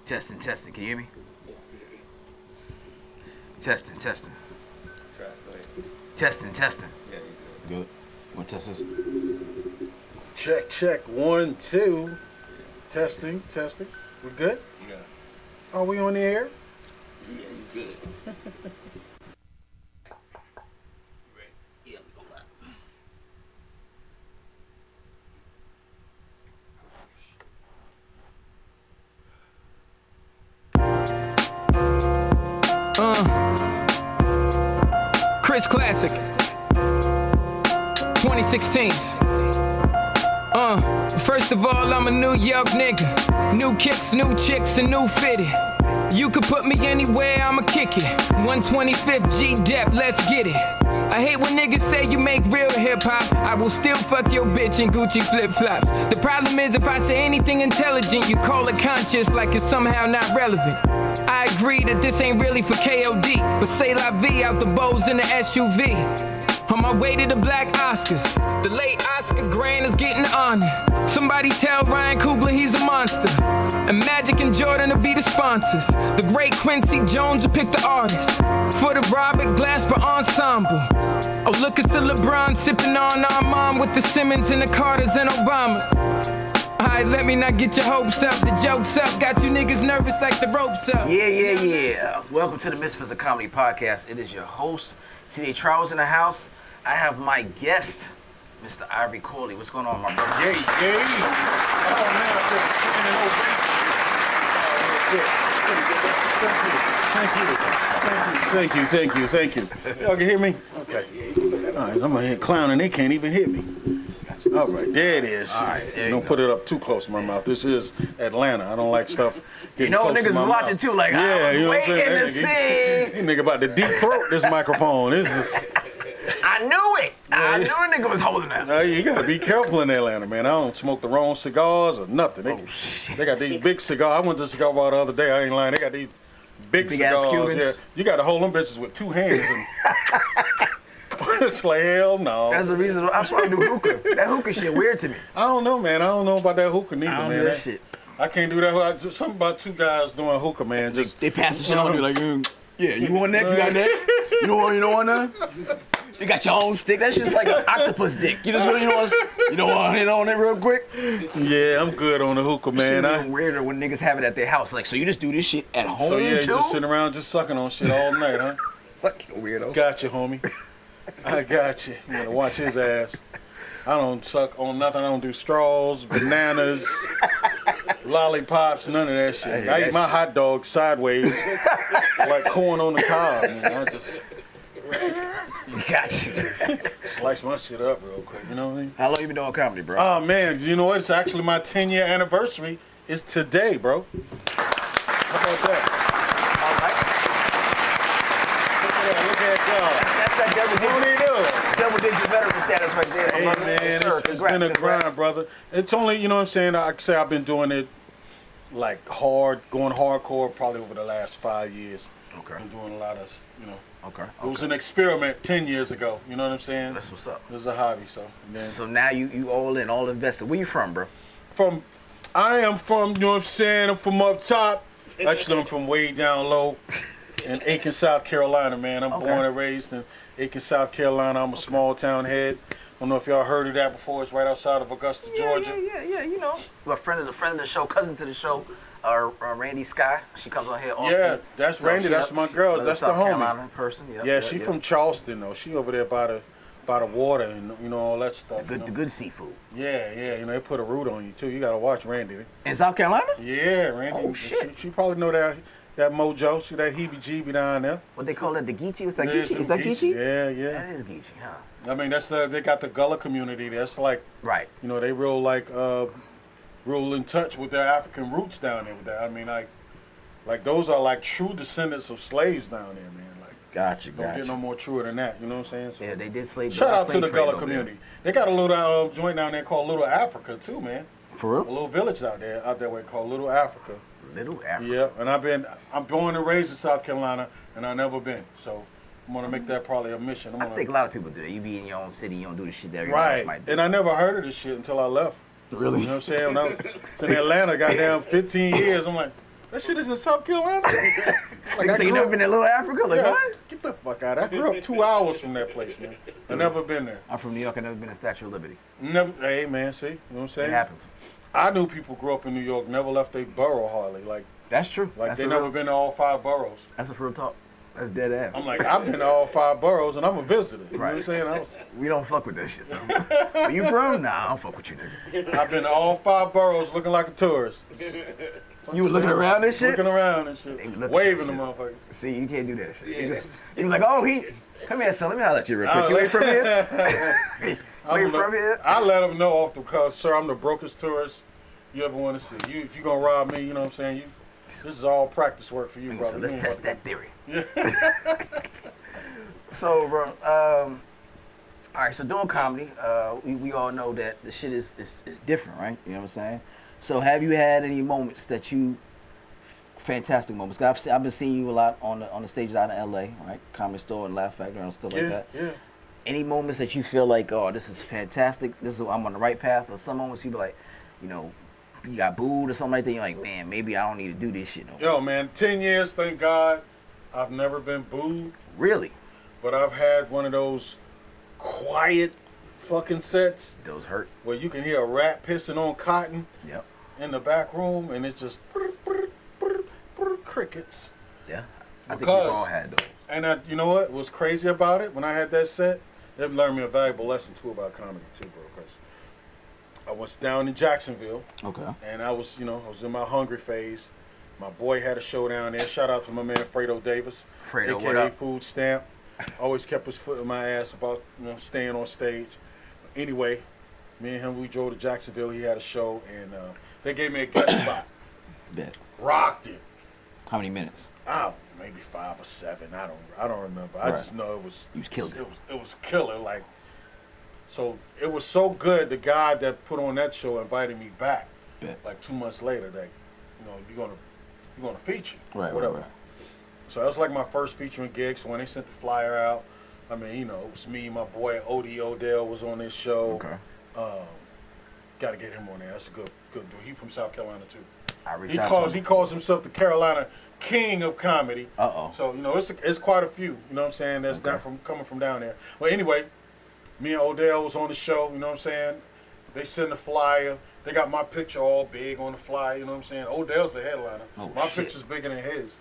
Testing, testing. Can you hear me? Testing, testing. Try, go ahead. Testing, testing. Yeah, you Good. Want to test this? Check, check. 1, 2. Testing, testing. We good? good? Yeah. Are we on the air? Yeah, you good. Yeah, we go back. Chris Classic 2016. First of all, I'm a New York nigga. New kicks, new chicks, and new fitted. You could put me anywhere, I'ma kick it. 125th G-Dep, let's get it. I hate when niggas say you make real hip-hop. I will still fuck your bitch in Gucci flip-flops. The problem is if I say anything intelligent, you call it conscious like it's somehow not relevant. I agree that this ain't really for KOD, but say la vie out the bows in the SUV. On my way to the Black Oscars, the late Oscar Grant is getting honored. Somebody tell Ryan Coogler he's a monster. And Magic and Jordan will be the sponsors. The great Quincy Jones will pick the artist. For the Robert Glasper Ensemble. Oh, look, it's the LeBron sipping on Armand with the Simmons and the Carters and Obamas. Alright, let me not get your hopes up. The joke's up, got you niggas nervous like the ropes up. Yeah. Welcome to the Misfits of Comedy podcast. It is your host, C.D. Charles in the house. I have my guest, Mr. Ivory Corley. What's going on, my brother? Yay. Oh, man, I feel standing ovation. Thank you. Y'all can hear me? Okay. All right, I'm going to hit clowning. They can't even hit me. All right, there it is. All right, there you Don't go. put it up too close to my mouth. This is Atlanta. I don't like stuff getting You know, close to niggas my is watching mouth. too, like, I was you know what I'm waiting to saying? see. This nigga about to deep throat this microphone. This is... I knew it. I knew a nigga was holding that. You gotta be careful in Atlanta, man. I don't smoke the wrong cigars or nothing. They got these big cigars. I went to the cigar bar the other day. I ain't lying. They got these big Big-ass cigars. Cubans? Yeah, you got to hold them bitches with two hands. And it's like hell no. That's the reason. That's why I do hookah. That hookah shit weird to me. I don't know, man. I don't know about that hookah neither, I don't man. do that shit. I can't do that. Something about two guys doing hookah, man. Just They pass the shit on you like, yeah, you want next? You got next? You don't want none? You got your own stick. That shit's like an octopus dick. You just want to hit on it real quick? yeah, I'm good on the hookah, man. It's even weirder when niggas have it at their house. Like, so you just do this shit at home So yeah, too? just sitting around just sucking on shit all night, huh? Fucking weirdo. Got you, homie. I got you. You gotta watch his ass. I don't suck on nothing. I don't do straws, bananas, lollipops, none of that shit. I eat my hot dog sideways, like corn on the cob. Man. I just Got you. slice my shit up real quick. You know what I mean? How long you been doing comedy, bro? Oh man, you know what? It's actually my 10-year anniversary. It's today, bro. How about that? Look at God. That's that double digit veteran status right there. Hey my brother. man, Yes, sir. it's been a Congrats. grind, brother. It's only, you know what I'm saying, I say I've been doing it like hard, going hardcore probably over the last 5 years. Okay. Been doing a lot of, you know. Okay. It was an experiment 10 years ago, you know what I'm saying? That's what's up. It was a hobby, so. Man. So now you all in, all invested. Where you from, bro? I am from, you know what I'm saying, I'm from up top. Actually, I'm from way down low in Aiken, South Carolina, man. I'm born and raised in Aiken, South Carolina. I'm a small town head. I don't know if y'all heard of that before. It's right outside of Augusta, Georgia. Yeah, you know. Well, a friend of the show, cousin to the show, Randy Sky. She comes on here often. Yeah, that's Randy. That's my girl. That's the South homie. Carolina person. Yeah, she from Charleston though. She over there by the water and you know all that stuff. The good seafood. Yeah. You know they put a root on you too. You gotta watch Randy. In South Carolina? Yeah, Randy. Oh, shit. She probably know that mojo. She that heebie-jeebie down there. What they call it, the Geechee? What's that Yeah, Geechee? some Is that Geechee? Yeah. That is Geechee, huh? I mean that's they got the Gullah community. That's like Right. you know they real like real in touch with their African roots down there with that. I mean like those are like true descendants of slaves down there, man. Like Gotcha. don't get no more truer than that. You know what I'm saying? So, Yeah, they did slave. shout out to slave the trade Gullah over community. They got a little joint down there called Little Africa too, man. there. For A real? little village out that way called Little Africa. Little Africa. Yeah, and I'm born and raised in South Carolina, and I've never been. So I'm gonna make that probably a mission. I think a lot of people do that. You be in your own city, you don't do the shit that everybody else right, might do. and I never heard of this shit until I left Really? You know what I'm saying? When I was in Atlanta, goddamn 15 years, I'm like, that shit is in South Carolina? Like, So you never been to Little Africa? Like, yeah, what? get the fuck out. I grew up 2 hours from that place, man. I never been there. I'm from New York. I've never been to Statue of Liberty. Never. Hey, man, see? You know what I'm saying? It happens. I knew people grew up in New York, never left their borough hardly. Like That's true. That's they a never real, been to all 5 boroughs. That's a real talk. That's dead ass. I'm like, I've been to all 5 boroughs, and I'm a visitor. You know what I'm Right. saying? We don't fuck with that shit, son. Where you from? Nah, I don't fuck with you, nigga. I've been to all 5 boroughs looking like a tourist. You was looking around and shit? Looking around and shit. They looking Waving at the shit. motherfuckers. See, you can't do that shit. You was like, oh, come here, son. Let me holler at you real quick. You ain't from here? Where you from here? I let them know off the cuff, sir, I'm the brokest tourist you ever want to see. If you're going to rob me, you know what I'm saying? This is all practice work for you, brother. So let's test that theory. Yeah. So, bro, all right, so doing comedy, we all know that the shit is different, right? You know what I'm saying? So have you had any moments that fantastic moments? 'Cause I've been seeing you a lot on the stages out in LA, right? Comedy Store and Laugh Factory and stuff like that. Yeah. Any moments that you feel like, oh, this is fantastic, I'm on the right path, or some moments you be like, you know, you got booed or something like that, you're like, man, maybe I don't need to do this shit no more. Yo, man, 10 years, thank God, I've never been booed. Really? But I've had one of those quiet fucking sets Those hurt. where you can hear a rat pissing on cotton Yep. in the back room, and it's just crickets. Yeah. I think Because- we've all had those. And you know what was crazy about it? When I had that set, it learned me a valuable lesson too about comedy too, bro. Because I was down in Jacksonville, Okay. and I was in my hungry phase. My boy had a show down there. Shout out to my man Fredo Davis, Fredo, what aka up? Food Stamp. Always kept his foot in my ass about staying on stage. Anyway, me and him, we drove to Jacksonville. He had a show, and they gave me a guest spot. Bet. Rocked it. How many minutes? Maybe 5 or 7. I don't remember. I Right. just know it was. You was killed it. It was killer. Like, so it was so good. The guy that put on that show invited me back. Bet. Like 2 months later, that you're gonna feature. Right, whatever. right. So that was like my first featuring gig. So when they sent the flyer out, I mean, it was me, my boy Odie Odell was on this show. Okay. Got to get him on there. That's a good dude. He from South Carolina too. I reached He out calls to him. himself the Carolina King of Comedy. Uh-oh. So it's quite a few. You know what I'm saying? That's Okay. coming from down there. Well, anyway, me and Odell was on the show. You know what I'm saying? They send the flyer. They got my picture all big on the flyer. You know what I'm saying? Odell's the headliner. Oh, my shit. picture's bigger than his.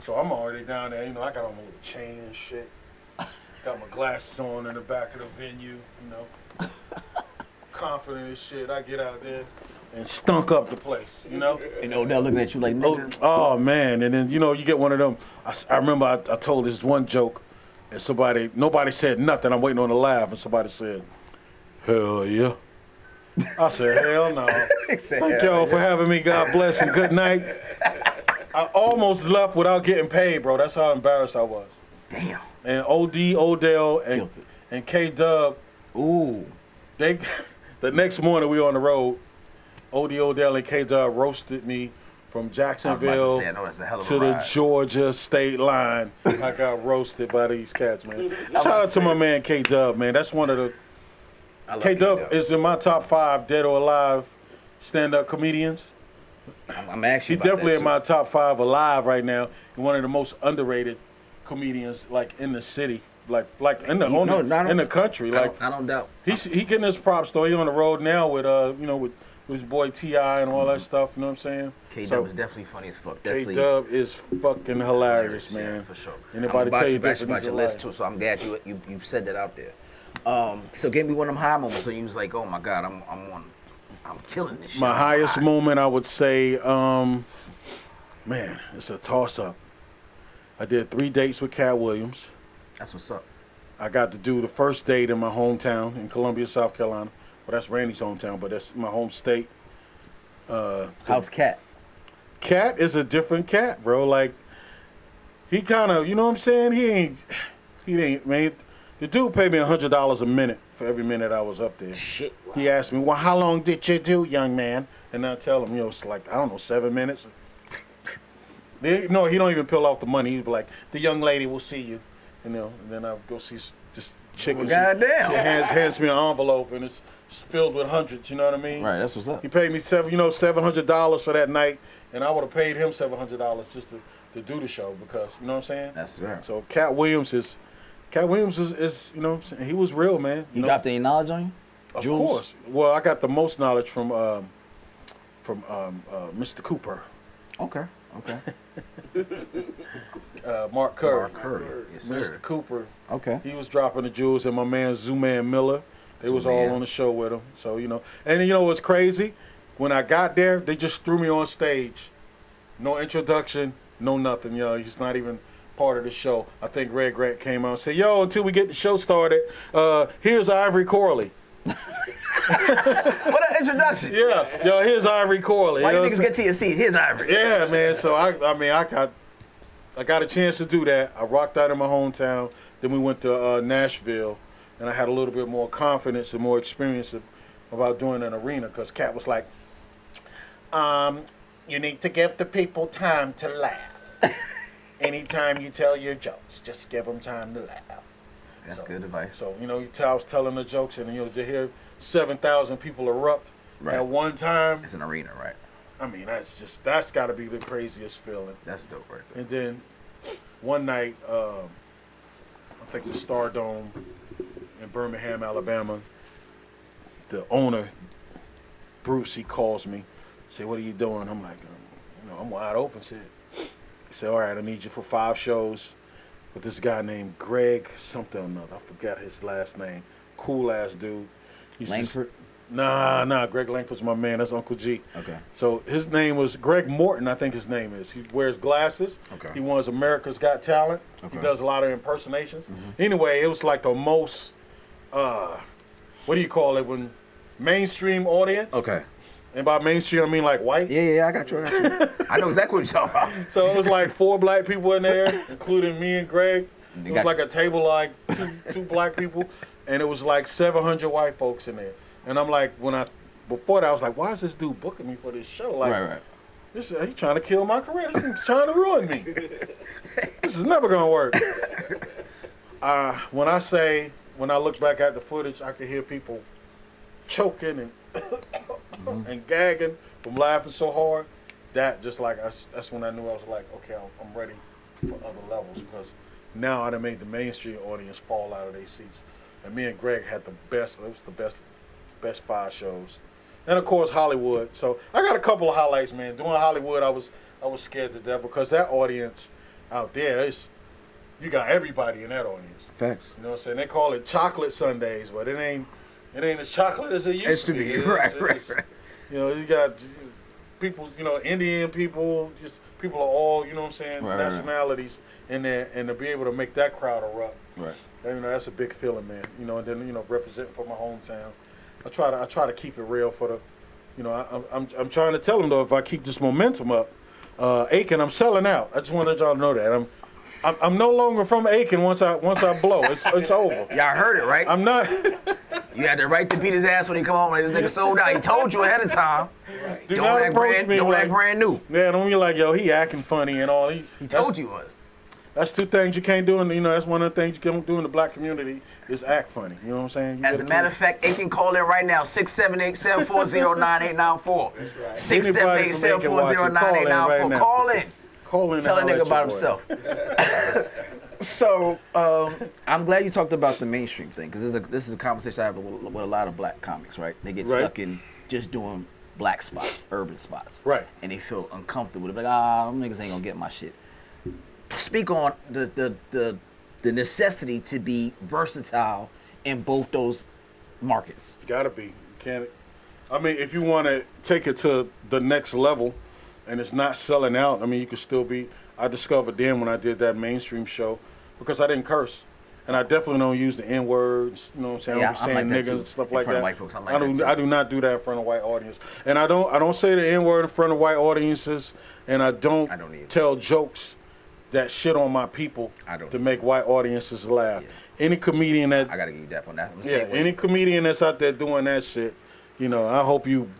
So I'm already down there. I got on my little chain and shit. Got my glasses on in the back of the venue. Confident as shit. I get out there and stunk up the place. And Odell looking at you like, nigga. Oh man, and then you get one of them. I remember I told this one joke, and nobody said nothing. I'm waiting on a laugh, and somebody said, "Hell yeah." I said, "Hell no." Thank y'all for having me. God bless and good night. I almost left without getting paid, bro. That's how embarrassed I was. Damn. And Odell, Killed it. and K Dub, Ooh. the next morning we on the road. Odell and K Dub roasted me from I was Jacksonville about to say, I know that's a hell of a to the ride. Georgia state line. I got roasted by these cats, man. Shout about out to to my say- man K Dub, man. That's one of the I love K Dub K-Dub. is in my top 5 dead or alive stand-up comedians. I'm actually He's definitely in my top 5 alive right now. He's one of the most underrated comedians, like in the city, like in the country. Like I don't doubt. he getting his props though. He on the road now with with his boy T.I. and all that stuff. You know what I'm saying? K-Dub is definitely funny as fuck. Definitely K-Dub is fucking hilarious, yeah, man. for sure. Anybody I'm tell you about different, your he's a list liar. too, so I'm glad you said that out there. So give me one of them high moments. So you was like, oh my God, I'm killing this shit. My I'm highest high. moment, I would say, man, it's a toss-up. I did 3 dates with Cat Williams. That's what's up. I got to do the first date in my hometown in Columbia, South Carolina. Well, that's Randy's hometown, but that's my home state. How's Cat? Cat is a different cat, bro. Like, he kind of, you know what I'm saying? He ain't, man. The dude paid me $100 a minute for every minute I was up there. Shit. He asked me, well, how long did you do, young man? And I tell him, it's like, I don't know, 7 minutes. No, he don't even peel off the money. He's like, the young lady will see you. you know, and then I'll go see just chickens. Goddamn. She hands me an envelope, and it's filled with hundreds. You know what I mean? Right, that's what's up. He paid me $700 for that night, and I would have paid him $700 just to do the show because you know what I'm saying. That's right. So Cat Williams is you know what I'm saying, he was real, man. You dropped any knowledge on you? Of Jules? course. Well, I got the most knowledge from Mr. Cooper. Okay. Mark Curry. Mark Curry. Yes, sir. Mr. Cooper. Okay. He was dropping the jewels, and my man Zooman Miller. They was all Zooman. on the show with him. So, you know. And you know what's crazy? When I got there, they just threw me on stage. No introduction, no nothing. You know, he's not even part of the show. I think Red Grant came out and said, yo, until we get the show started, here's Ivory Corley. What an introduction. Yeah. Yo, here's Ivory Corley. Why you you know niggas get to your seat? Here's Ivory. Yeah, man. So I got a chance to do that. I rocked out in my hometown. Then we went to Nashville, and I had a little bit more confidence and more experience about doing an arena. Because Cat was like, you need to give the people time to laugh. Anytime you tell your jokes, just give them time to laugh. That's good advice. So you know, I was telling the jokes, and you know, to hear 7,000 people erupt at one time. It's an arena, right? I mean, that's got to be the craziest feeling. That's dope right there. And then one night, I think the Stardome in Birmingham, Alabama, the owner, Bruce, he calls me, say, what are you doing? I'm like, you know, I'm wide open. He said, all right, I need you for 5 shows with this guy named Greg something or another. I forgot his last name. Cool ass dude. Langford? Nah, Greg Langford's my man. That's Uncle G. Okay. So his name was Greg Morton, I think his name is. He wears glasses. Okay. He was America's Got Talent. Okay. He does a lot of impersonations. Anyway, it was like the most, what do you call it, when mainstream audience? Okay. And by mainstream, I mean like white. Yeah, I got you. I know exactly what you're talking about. So it was like 4 black people in there, including me and Greg. It was like a table like two black people, and it was like 700 white folks in there. And I'm like, before that, I was like, why is this dude booking me for this show? Like, Right. He's trying to kill my career. This thing's trying to ruin me. This is never gonna work. When I look back at the footage, I could hear people choking and and gagging from laughing so hard. That's when I knew I was like, okay, I'm ready for other levels, because now I done made the mainstream audience fall out of their seats. And me and Greg had it was the best 5 shows. And of course Hollywood. So I got a couple of highlights, man. Doing Hollywood, I was scared to death, because that audience out there you got everybody in that audience. Facts. You know what I'm saying? They call it chocolate Sundays, but it ain't as chocolate as it used to be. Right. You know, you got people, you know, Indian people, just people of all, you know what I'm saying, nationalities in there, and to be able to make that crowd erupt. Right. You know, that's a big feeling, man. You know, and then, you know, representing for my hometown. I try to keep it real for the, you know, I'm trying to tell them though, if I keep this momentum up, Aiken, I'm selling out. I just wanted y'all to know that. I'm no longer from Aiken once I blow. It's over. Y'all heard it, right? I'm not. You had the right to beat his ass when he come home and this nigga sold out. He told you ahead of time. Do not approach me. Don't act brand new. Yeah, don't be like, yo, he acting funny and all. He told you was. That's 2 things you can't do, and you know that's one of the things you can't do in the black community is act funny. You know what I'm saying? As a matter of fact, Aiken call in right now, 678-740-9894. 678-740-9894. Call in. Tell a nigga about himself. So, I'm glad you talked about the mainstream thing, because this is a conversation I have with a lot of black comics, right? They get stuck in just doing black spots, urban spots. Right. And they feel uncomfortable. They're like, them niggas ain't gonna get my shit. Speak on the necessity to be versatile in both those markets. You gotta be. You can't. I mean, if you want to take it to the next level, and it's not selling out, I mean, you could still be. I discovered then when I did that mainstream show, because I didn't curse, and I definitely don't use the N words. You know what I'm saying? I don't be saying like niggas and stuff like in front that. of white folks, I do not do that in front of white audience, and I don't say the N word in front of white audiences, and I don't tell jokes that shit on my people to make white audiences laugh. Yeah. Any comedian that I gotta give you that on that. Any comedian that's out there doing that shit, you know, I hope you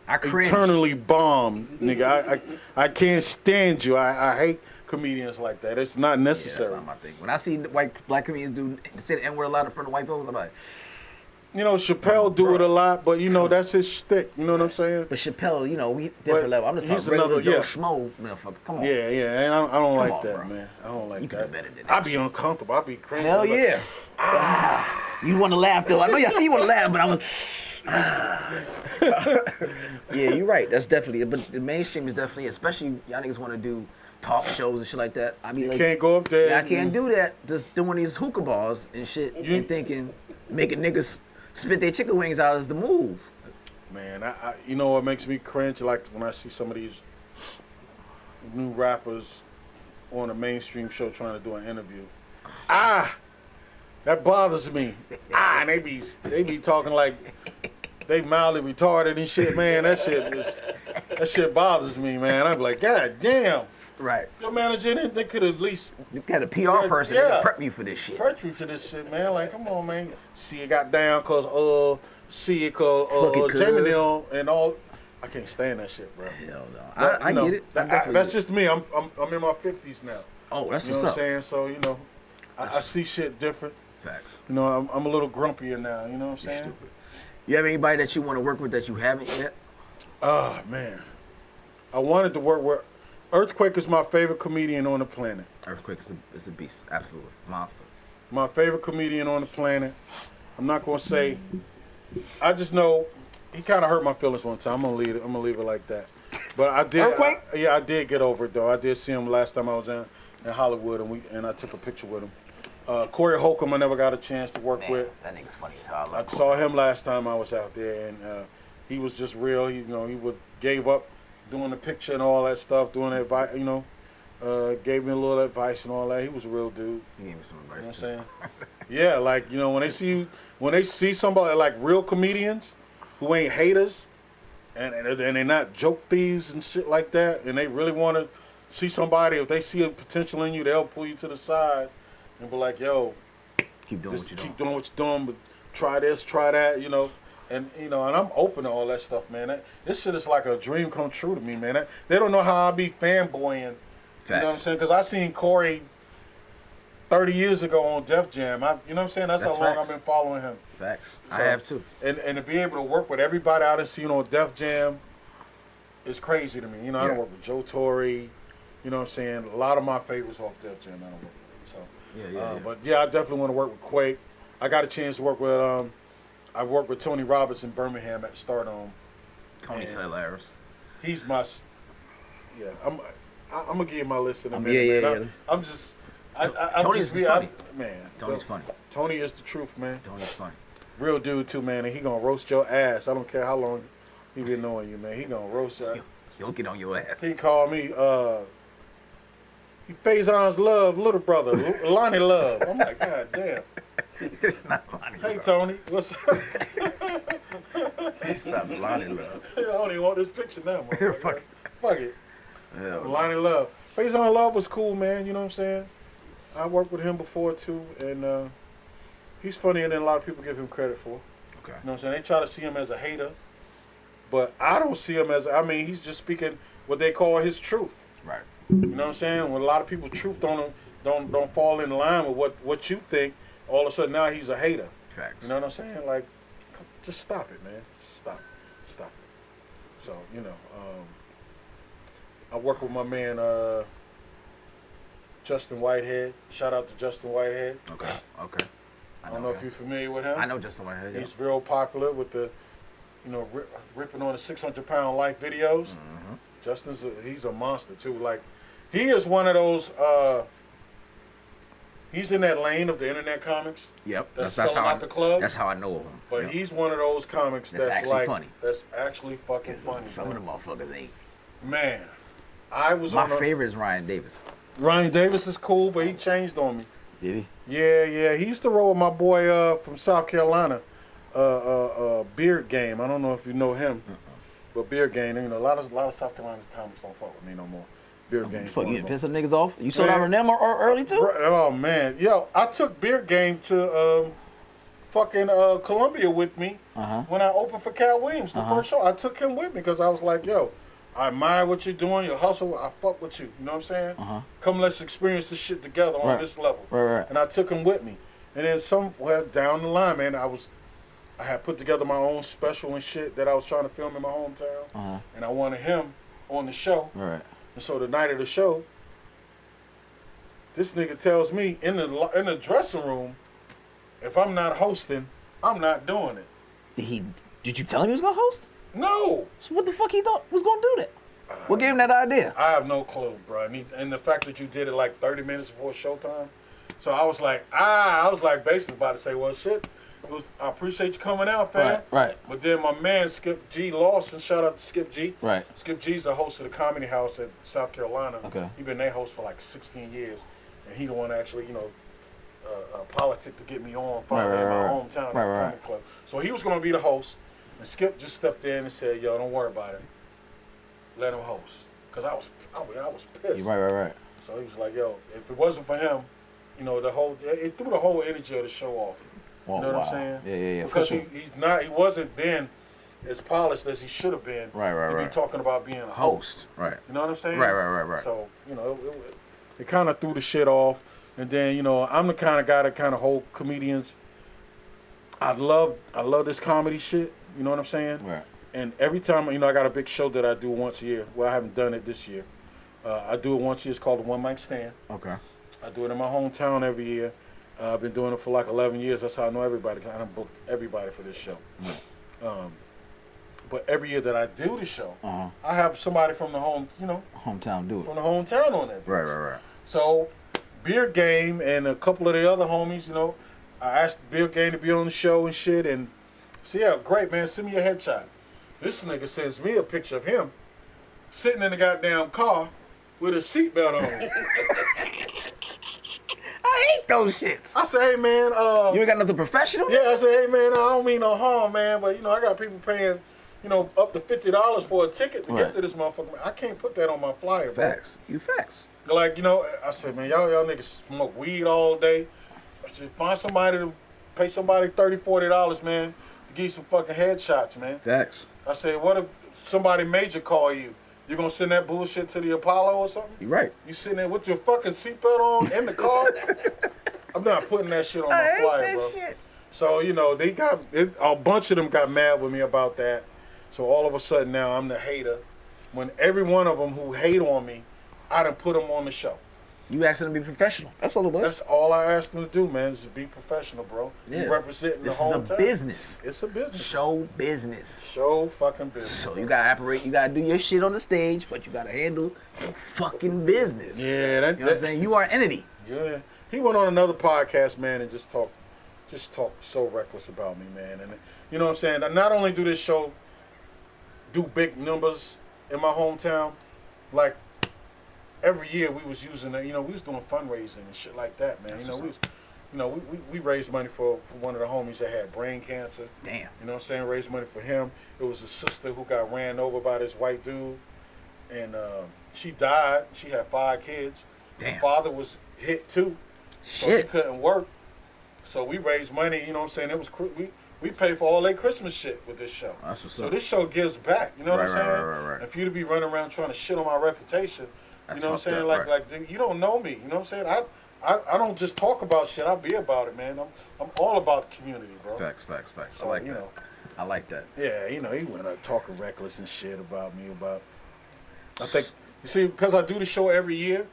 eternally bomb, nigga. I can't stand you. I hate comedians like that. It's not Yeah, necessary. that's not my thing. When I see black comedians say the N-word a lot in front of white folks, I'm like, You know, Chappelle do it a lot, but you know that's his shtick. You know what I'm saying? but Chappelle, you know, we different level. I'm just he's talking regular another- Joe Schmo, motherfucker. Come on. Yeah, and I don't like on, that, bro. man. I don't like You can that. do better than that I be uncomfortable. I be crazy. Hell like, yeah. You want to laugh though? I know y'all see you want to laugh, but I'm. Yeah, you're right. That's definitely. But the mainstream is definitely, especially y'all niggas want to do talk shows and shit like that. I mean, like, Can't go up there. yeah, I can't do that. Just doing these hookah bars and shit and thinking making niggas spit their chicken wings out is the move. Man, I you know what makes me cringe? Like when I see some of these new rappers on a mainstream show trying to do an interview. That bothers me. And they be talking like they mildly retarded and shit, man. That shit bothers me, man. I'm like, God damn. Right. Your manager didn't think could at least You got a PR person Yeah. to prep you for this shit. prep you for this shit, man. Like, come on, man. See it got down cause Fuck it, Jamie cuz. Neal and all. I can't stand that shit, bro. Hell no. But, I you know, get it. I definitely that's get it. just me. I'm in my 50s now. Oh, that's You know what's what I'm up. saying? So, you know, I see shit different. Facts. You know, I'm a little grumpier now. You know what I'm saying? Stupid. You have anybody that you want to work with that you haven't yet? Oh, man. I wanted to work with Earthquake is my favorite comedian on the planet. Earthquake is a beast. Absolutely. Monster. My favorite comedian on the planet. I'm not gonna say. I just know he kind of hurt my feelings one time. I'm gonna leave it like that. But I did. Earthquake? I did get over it though. I did see him last time I was in Hollywood, and I took a picture with him. Corey Holcomb, I never got a chance to work with. That nigga's funny as hell. I saw him last time I was out there, and he was just real. He gave up doing the picture and all that stuff, doing that advice. You know, gave me a little advice and all that. He was a real dude. He gave me some advice. You know what I'm saying? Yeah, like, you know, when they see somebody like real comedians who ain't haters and they're not joke thieves and shit like that, and they really want to see somebody, if they see a potential in you, they'll pull you to the side and be like, yo, Keep doing what you're doing. keep doing what you're doing, but try this, try that, you know. And and I'm open to all that stuff, man. This shit is like a dream come true to me, man. They don't know how I be fanboying. Facts. You know what I'm saying? Because I seen Corey 30 years ago on Def Jam. You know what I'm saying? That's how long facts. I've been following him. Facts. So, I have too. And to be able to work with everybody I done seen on Def Jam is crazy to me. You know, I done Yeah. work with Joe Torre. You know what I'm saying? A lot of my favorites off Def Jam I done work with. So, Yeah. But yeah, I definitely want to work with Quake. I got a chance to work with I worked with Tony Roberts in Birmingham at Stardome. Tony's and hilarious. He's my, yeah. I'm gonna give you my list in a Yeah, minute. yeah, man. I'm just, I'm Tony's just funny. man. Tony's funny. Tony is the truth, man. Tony's funny. Real dude too, man. And he gonna roast your ass. I don't care how long he been knowing you, man. He gonna roast your. He'll get on your ass. He called me. He Faison's love, little brother, Lonnie Love. I'm like, God damn. Not Lonnie Hey Love. Tony, what's up? Stop Lonnie Love. I don't even want this picture now, man. Fuck. Fuck it. Hell no. Lonnie Love. Faison Love was cool, man. You know what I'm saying? I worked with him before too, and he's funnier than a lot of people give him credit for. Okay. You know what I'm saying? They try to see him as a hater, but I don't see him as. I mean, he's just speaking what they call his truth. Right. You know what I'm saying? When a lot of people truth don't fall in line with what you think, all of a sudden now he's a hater. Facts. You know what I'm saying? Like, just stop it, man. Just stop it. So, you know, I work with my man Justin Whitehead. Shout out to Justin Whitehead. Okay. I don't know if you're familiar with him. I know Justin Whitehead. Yeah. He's real popular with the, you know, ripping on the 600-pound life videos. Mm-hmm. Justin's he's a monster too. Like, he is one of those. He's in that lane of the internet comics. Yep. That's selling out the club. That's how I know of him. But Yep. he's one of those comics That's that's actually like funny. That's actually fucking funny. Some man. of the motherfuckers ain't. Man, I was My on favorite is Ryan Davis. Ryan Davis is cool, but he changed on me. Did he? Yeah. He used to roll with my boy from South Carolina, Beard Game. I don't know if you know him, but Beard Game. You know, a lot of South Carolina comics don't fuck with me no more. Beard Game. Fuck, you didn't piss some niggas off? You sold out on them early too? Oh man, yo, I took Beard Game to fucking Columbia with me when I opened for Cat Williams the first show. I took him with me because I was like, yo, I admire what you're doing, your hustle. I fuck with you. You know what I'm saying? Come, let's experience this shit together on this level. Right. And I took him with me. And then somewhere down the line, man, I had put together my own special and shit that I was trying to film in my hometown. And I wanted him on the show. Right. And so the night of the show, this nigga tells me in the dressing room, if I'm not hosting, I'm not doing it. Did you tell him he was gonna host? No. So what the fuck he thought was gonna do that? What gave him that idea? I have no clue, bro. And the fact that you did it like 30 minutes before showtime. So I was like, basically about to say, well, shit. I appreciate you coming out, fam. Right. But then my man Skip G Lawson, shout out to Skip G. Right. Skip G's the host of the Comedy House in South Carolina. Okay. He been their host for like 16 years, and he the one actually, politic to get me on finally in my hometown at the comedy club. So he was gonna be the host, and Skip just stepped in and said, "Yo, don't worry about it. Let him host." Cause I was pissed. Right. So he was like, "Yo, if it wasn't for him, it threw the whole energy of the show off." Oh, you know what I'm saying? Yeah. Because he wasn't being as polished as he should have been. Right. He'd be talking about being a host. Right. You know what I'm saying? Right. So, it kind of threw the shit off. And then, I'm the kind of guy that kind of hold comedians. I love this comedy shit. You know what I'm saying? Right. And every time, I got a big show that I do once a year. Well, I haven't done it this year. I do it once a year. It's called the One Mic Stand. Okay. I do it in my hometown every year. I've been doing it for like 11 years. That's how I know everybody. I done booked everybody for this show. But every year that I do the show, I have somebody from the hometown do it. From the hometown on that. Right. So, Beer Game and a couple of the other homies, I asked Beer Game to be on the show and shit. And so, yeah, great, man. Send me a headshot. This nigga sends me a picture of him sitting in the goddamn car with a seatbelt on. I hate those shits. I say, hey, man. You ain't got nothing professional? Yeah, I say, hey, man, I don't mean no harm, man, but, I got people paying, up to $50 for a ticket to get to this motherfucker. I can't put that on my flyer, bro. Facts. You facts. Like, I said, man, y'all niggas smoke weed all day. I said, find somebody to pay somebody $30, $40, man, to give you some fucking headshots, man. Facts. I said, what if somebody major call you? You gonna send that bullshit to the Apollo or something? You right. You sitting there with your fucking seatbelt on in the car? I'm not putting that shit on my flyer, bro. Shit. So, they got a bunch of them got mad with me about that. So all of a sudden now I'm the hater. When every one of them who hate on me, I done put them on the show. You asked them to be professional. That's all it was. That's all I asked them to do, man, is to be professional, bro. Yeah. You representing the This whole is a business. It's a business. Show business. Show fucking business. So bro. you gotta operate, you gotta do your shit on the stage, but you gotta handle your fucking business. Yeah, you know what I'm saying? You are an entity. Yeah. He went on another podcast, man, and just talked so reckless about me, man. And you know what I'm saying? And not only do this show do big numbers in my hometown, like every year we was using it, we was doing fundraising and shit like that, man. We raised money for one of the homies that had brain cancer. Damn. You know what I'm saying? Raised money for him. It was a sister who got ran over by this white dude, and she died. She had 5 kids. Damn. The father was hit too, so Shit. he couldn't work. So we raised money. You know what I'm saying? It was we pay for all their Christmas shit with this show. That's what's so up. this show gives back. You know what I'm saying? Right. And for you to be running around trying to shit on my reputation, That's you know what I'm saying? fucked up, Like dude, you don't know me. You know what I'm saying? I don't just talk about shit. I be about it, man. I'm all about the community, bro. Facts. So, I like that. I like that. Yeah, he went out talking reckless and shit about me. I think you see, because I do the show every year,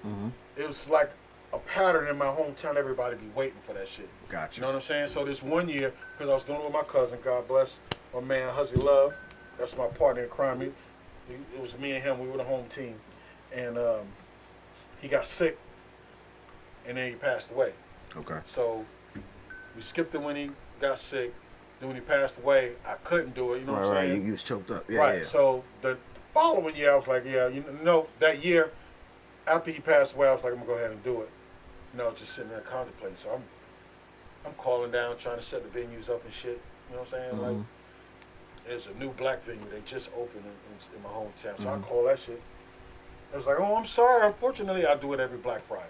it was like a pattern in my hometown. Everybody be waiting for that shit. Gotcha. You know what I'm saying? So this one year, because I was doing it with my cousin, God bless my man Huzzy Love. That's my partner in crime. It was me and him. We were the home team, and he got sick, and then he passed away. Okay. So we skipped it when he got sick. Then when he passed away, I couldn't do it. You know what I'm saying? Right. You was choked up. Yeah. Right. Yeah. So the following year, I was like, yeah, that year after he passed away, I was like, I'm gonna go ahead and do it. Just sitting there contemplating. So I'm calling down, trying to set the venues up and shit. You know what I'm saying? Like, there's a new black venue they just opened in my hometown. So I call that shit. It was like, oh, I'm sorry. Unfortunately, I do it every Black Friday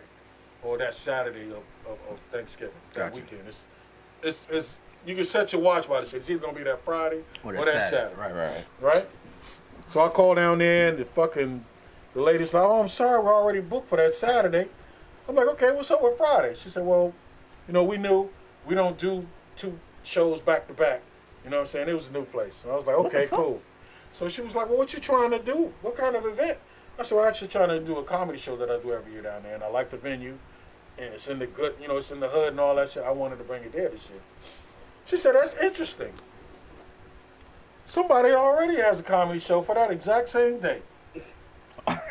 or that Saturday of Thanksgiving, that weekend. It's you can set your watch by the shit. It's either gonna be that Friday or that Saturday. Right. Right? So I call down there, and the lady's like, "Oh, I'm sorry, we're already booked for that Saturday." I'm like, "Okay, what's up with Friday?" She said, "Well, we knew we don't do 2 shows back to back. You know what I'm saying? It was a new place." And I was like, "Okay, cool." So she was like, "Well, what you trying to do? What kind of event?" I said, "Well, I'm actually trying to do a comedy show that I do every year down there, and I like the venue, and it's in the good, it's in the hood and all that shit. I wanted to bring it there this year." She said, "That's interesting. Somebody already has a comedy show for that exact same day."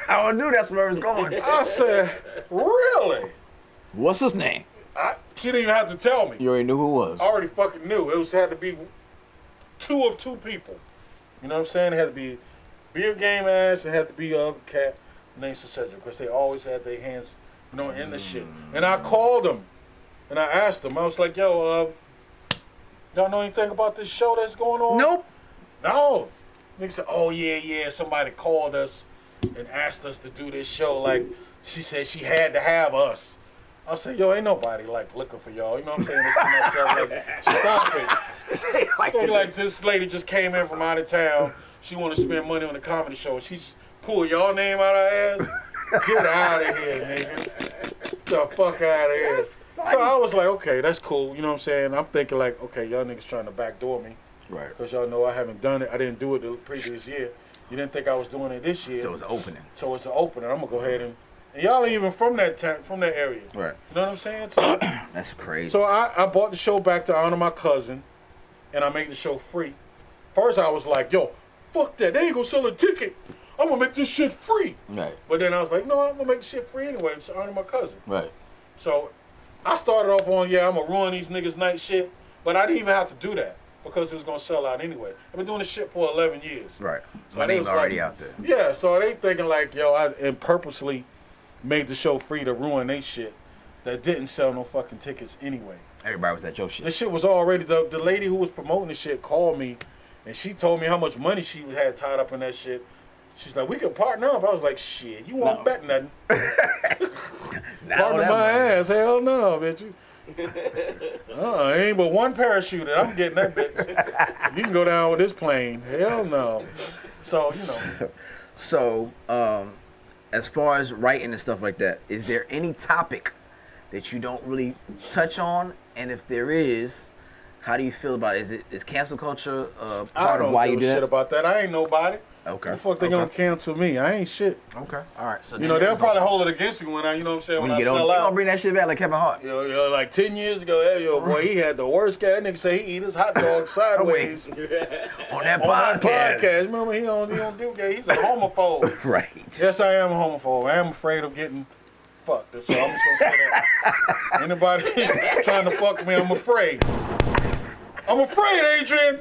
I knew that's where it's going. I said, "Really?" What's his name? She didn't even have to tell me. You already knew who it was. I already fucking knew. It had to be 2 of 2 people. You know what I'm saying? It had to be beer game ass. It had to be other cat named Cedric, because they always had their hands, in the shit. And I called them, and I asked them. I was like, "Yo, y'all know anything about this show that's going on?" Nope. No. Nigga said, "Oh yeah. Somebody called us and asked us to do this show. Like, she said she had to have us." I said, "Yo, ain't nobody looking for y'all." You know what I'm saying? This to myself, stop it. Like this lady just came in from out of town. She want to spend money on a comedy show. She just pulled y'all name out her ass. Get out of here, nigga. Get the fuck out of here. So I was like, okay, that's cool. You know what I'm saying? I'm thinking like, okay, y'all niggas trying to backdoor me. Right. Because y'all know I haven't done it. I didn't do it the previous year. You didn't think I was doing it this year. So it's an opening. So it's an opening. I'm gonna go ahead and y'all ain't even from that area. Right. You know what I'm saying? So, that's crazy. So I bought the show back to honor my cousin, and I made the show free. First I was like, "Yo, fuck that. They ain't gonna sell a ticket. I'm gonna make this shit free." Right. But then I was like, "No, I'm gonna make the shit free anyway. It's to honor my cousin." Right. So I started off on, I'm gonna ruin these niggas' night shit, but I didn't even have to do that because it was gonna sell out anyway. I've been doing this shit for 11 years. Right. So My name's already out there. Yeah, so they thinking like, yo, I purposely made the show free to ruin they shit that didn't sell no fucking tickets anyway. Everybody was at your shit. The shit was already, the lady who was promoting the shit called me, and she told me how much money she had tied up in that shit. She's like, "We can partner up." I was like, "Shit, you won't bet nothing." Partner my ass. Hell no, bitch. Ain't but one parachute, and I'm getting that bitch. You can go down with this plane. Hell no. So, So, as far as writing and stuff like that, is there any topic that you don't really touch on? And if there is, how do you feel about it? Is cancel culture part of why you do I don't give a shit that? about that. I ain't nobody. Okay. The fuck they gonna cancel me? I ain't shit. Okay. All right. So they'll probably hold it against me when I, what I'm saying, when I you sell don't out. bring that shit back like Kevin Hart. Like 10 years ago, boy, he had the worst cat. That nigga say he eat his hot dog sideways. On that podcast. Remember, he don't do that. He's a homophobe. Right. Yes, I am a homophobe. I am afraid of getting fucked. So I'm just gonna say that. Anybody trying to fuck me, I'm afraid. I'm afraid, Adrian.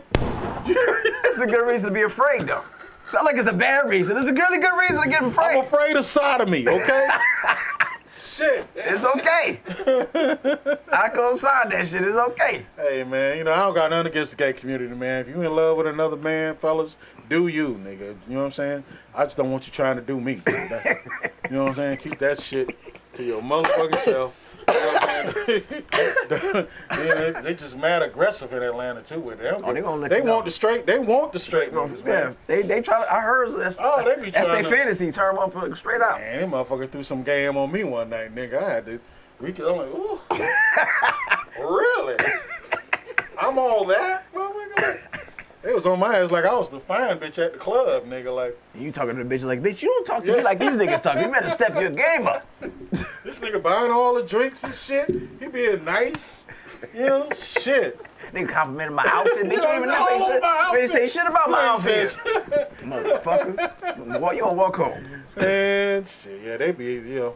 That's a good reason to be afraid, though. It's not like it's a bad reason. It's a really good reason to get afraid. I'm afraid of sodomy, okay? Shit. It's okay. I go sign that shit. It's okay. Hey, man, I don't got nothing against the gay community, man. If you in love with another man, fellas, do you, nigga. You know what I'm saying? I just don't want you trying to do me. You know what I'm saying? Keep that shit to your motherfucking self. You know what I'm saying? They just mad aggressive in Atlanta too with them. Oh, they gonna let they you know. want the straight. They want the straight niggas, man. Yeah, they try to. I heard that's they be that's trying their to- fantasy. Turn them up for straight out. Man, that motherfucker threw some game on me one night, nigga. I had to. I'm like, ooh, really? I'm all that, motherfucker. They was on my ass like I was the fine bitch at the club, nigga. Like, You talking to the bitch like, bitch, you don't talk to me like these niggas talk. You better step your game up. this nigga buying all the drinks and shit. He being nice, shit. Nigga complimenting my outfit. Bitch, you don't even all say over shit. my You ain't outfit. say shit about my You ain't outfit. say Motherfucker. Well, you don't walk home. Man, shit, yeah, they be,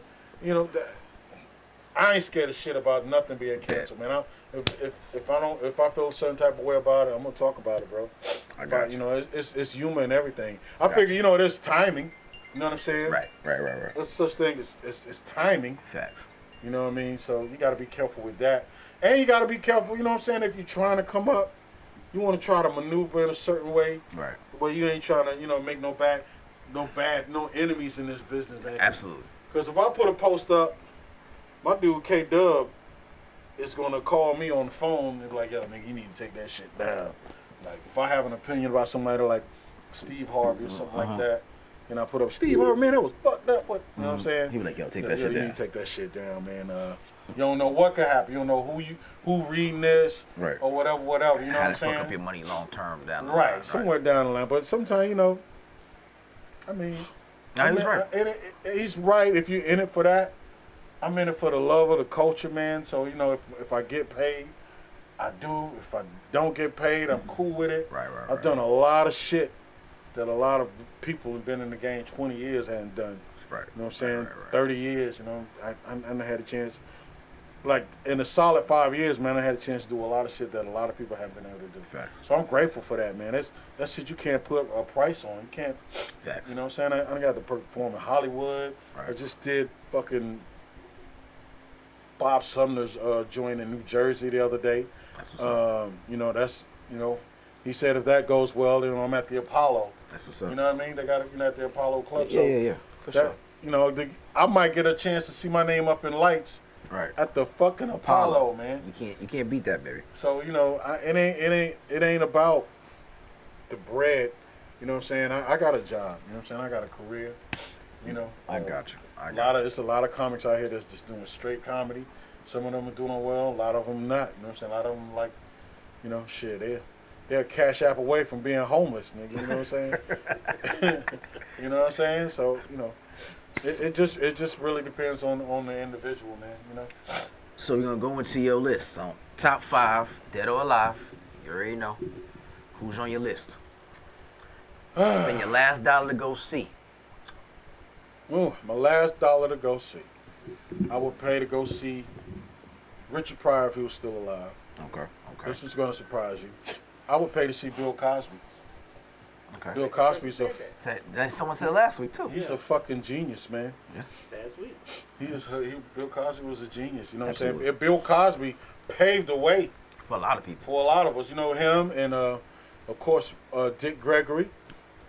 I ain't scared of shit about nothing being canceled, man. If I feel a certain type of way about it, I'm gonna talk about it, bro. I got you. It's humor and everything. I figure, there's timing. You know what I'm saying? Right. There's such thing as timing. Facts. You know what I mean? So you got to be careful with that, and you got to be careful. You know what I'm saying? If you're trying to come up, you want to try to maneuver in a certain way, Right. where you ain't trying to, make no enemies in this business, man. Absolutely. Because if I put a post up, my dude K Dub is gonna call me on the phone and be like, "Yo, nigga, you need to take that shit down." Like, if I have an opinion about somebody, like, Steve Harvey or something like that. And I put up, Steve Harvey, man, that was fucked up. What, you know what I'm saying? He be like, yo, take that shit You down. need to take that shit down, man. You don't know what could happen. You don't know who reading this Right. or whatever. You know How what to I'm saying? fuck up your money long term down the Right, line. somewhere down the line. But sometimes, you know, I mean, No, he was right. He's right. If you're in it for that, I'm in it for the love of the culture, man. So, you know, if I get paid, I do. If I don't get paid, I'm cool with it. Right. I've done a lot of shit that a lot of people who've been in the game 20 years hadn't done. Right. You know what I'm saying? Right. 30 years, you know. I had a chance. Like, in a solid 5 years, man, I had a chance to do a lot of shit that a lot of people haven't been able to do. Facts. So I'm grateful for that, man. That's shit you can't put a price on. You can't, Facts. you know what I'm saying? I got to perform in Hollywood. Right. I just did fucking Bob Sumner's joint in New Jersey the other day. That's what's up. You know, he said if that goes well, then I'm at the Apollo. That's what's up. You know what I mean? They got it, at the Apollo Club. Yeah. For sure. You know, I might get a chance to see my name up in lights Right. at the fucking Apollo, man. You can't beat that, baby. So, you know, it ain't about the bread. You know what I'm saying? I got a job. You know what I'm saying? I got a career. You know. I got you. It's a lot of comics out here that's just doing straight comedy. Some of them are doing well. A lot of them not. You know what I'm saying? A lot of them like, you know, shit. They're a cash app away from being homeless, nigga. You know what I'm saying? You know what I'm saying? So, you know, it just really depends on the individual, man. You know. So we're gonna go into your list. So top 5, dead or alive. You already know. Who's on your list? Spend your last dollar to go see. Ooh, my last dollar to go see. I would pay to go see Richard Pryor if he was still alive. Okay. This is gonna surprise you. I would pay to see Bill Cosby. Okay. Bill Cosby's Someone said it last week too. he's a fucking genius, man. Last week. Bill Cosby was a genius. You know what I'm Absolutely. saying? Bill Cosby paved the way For a lot of people. for a lot of us. You know him and of course Dick Gregory.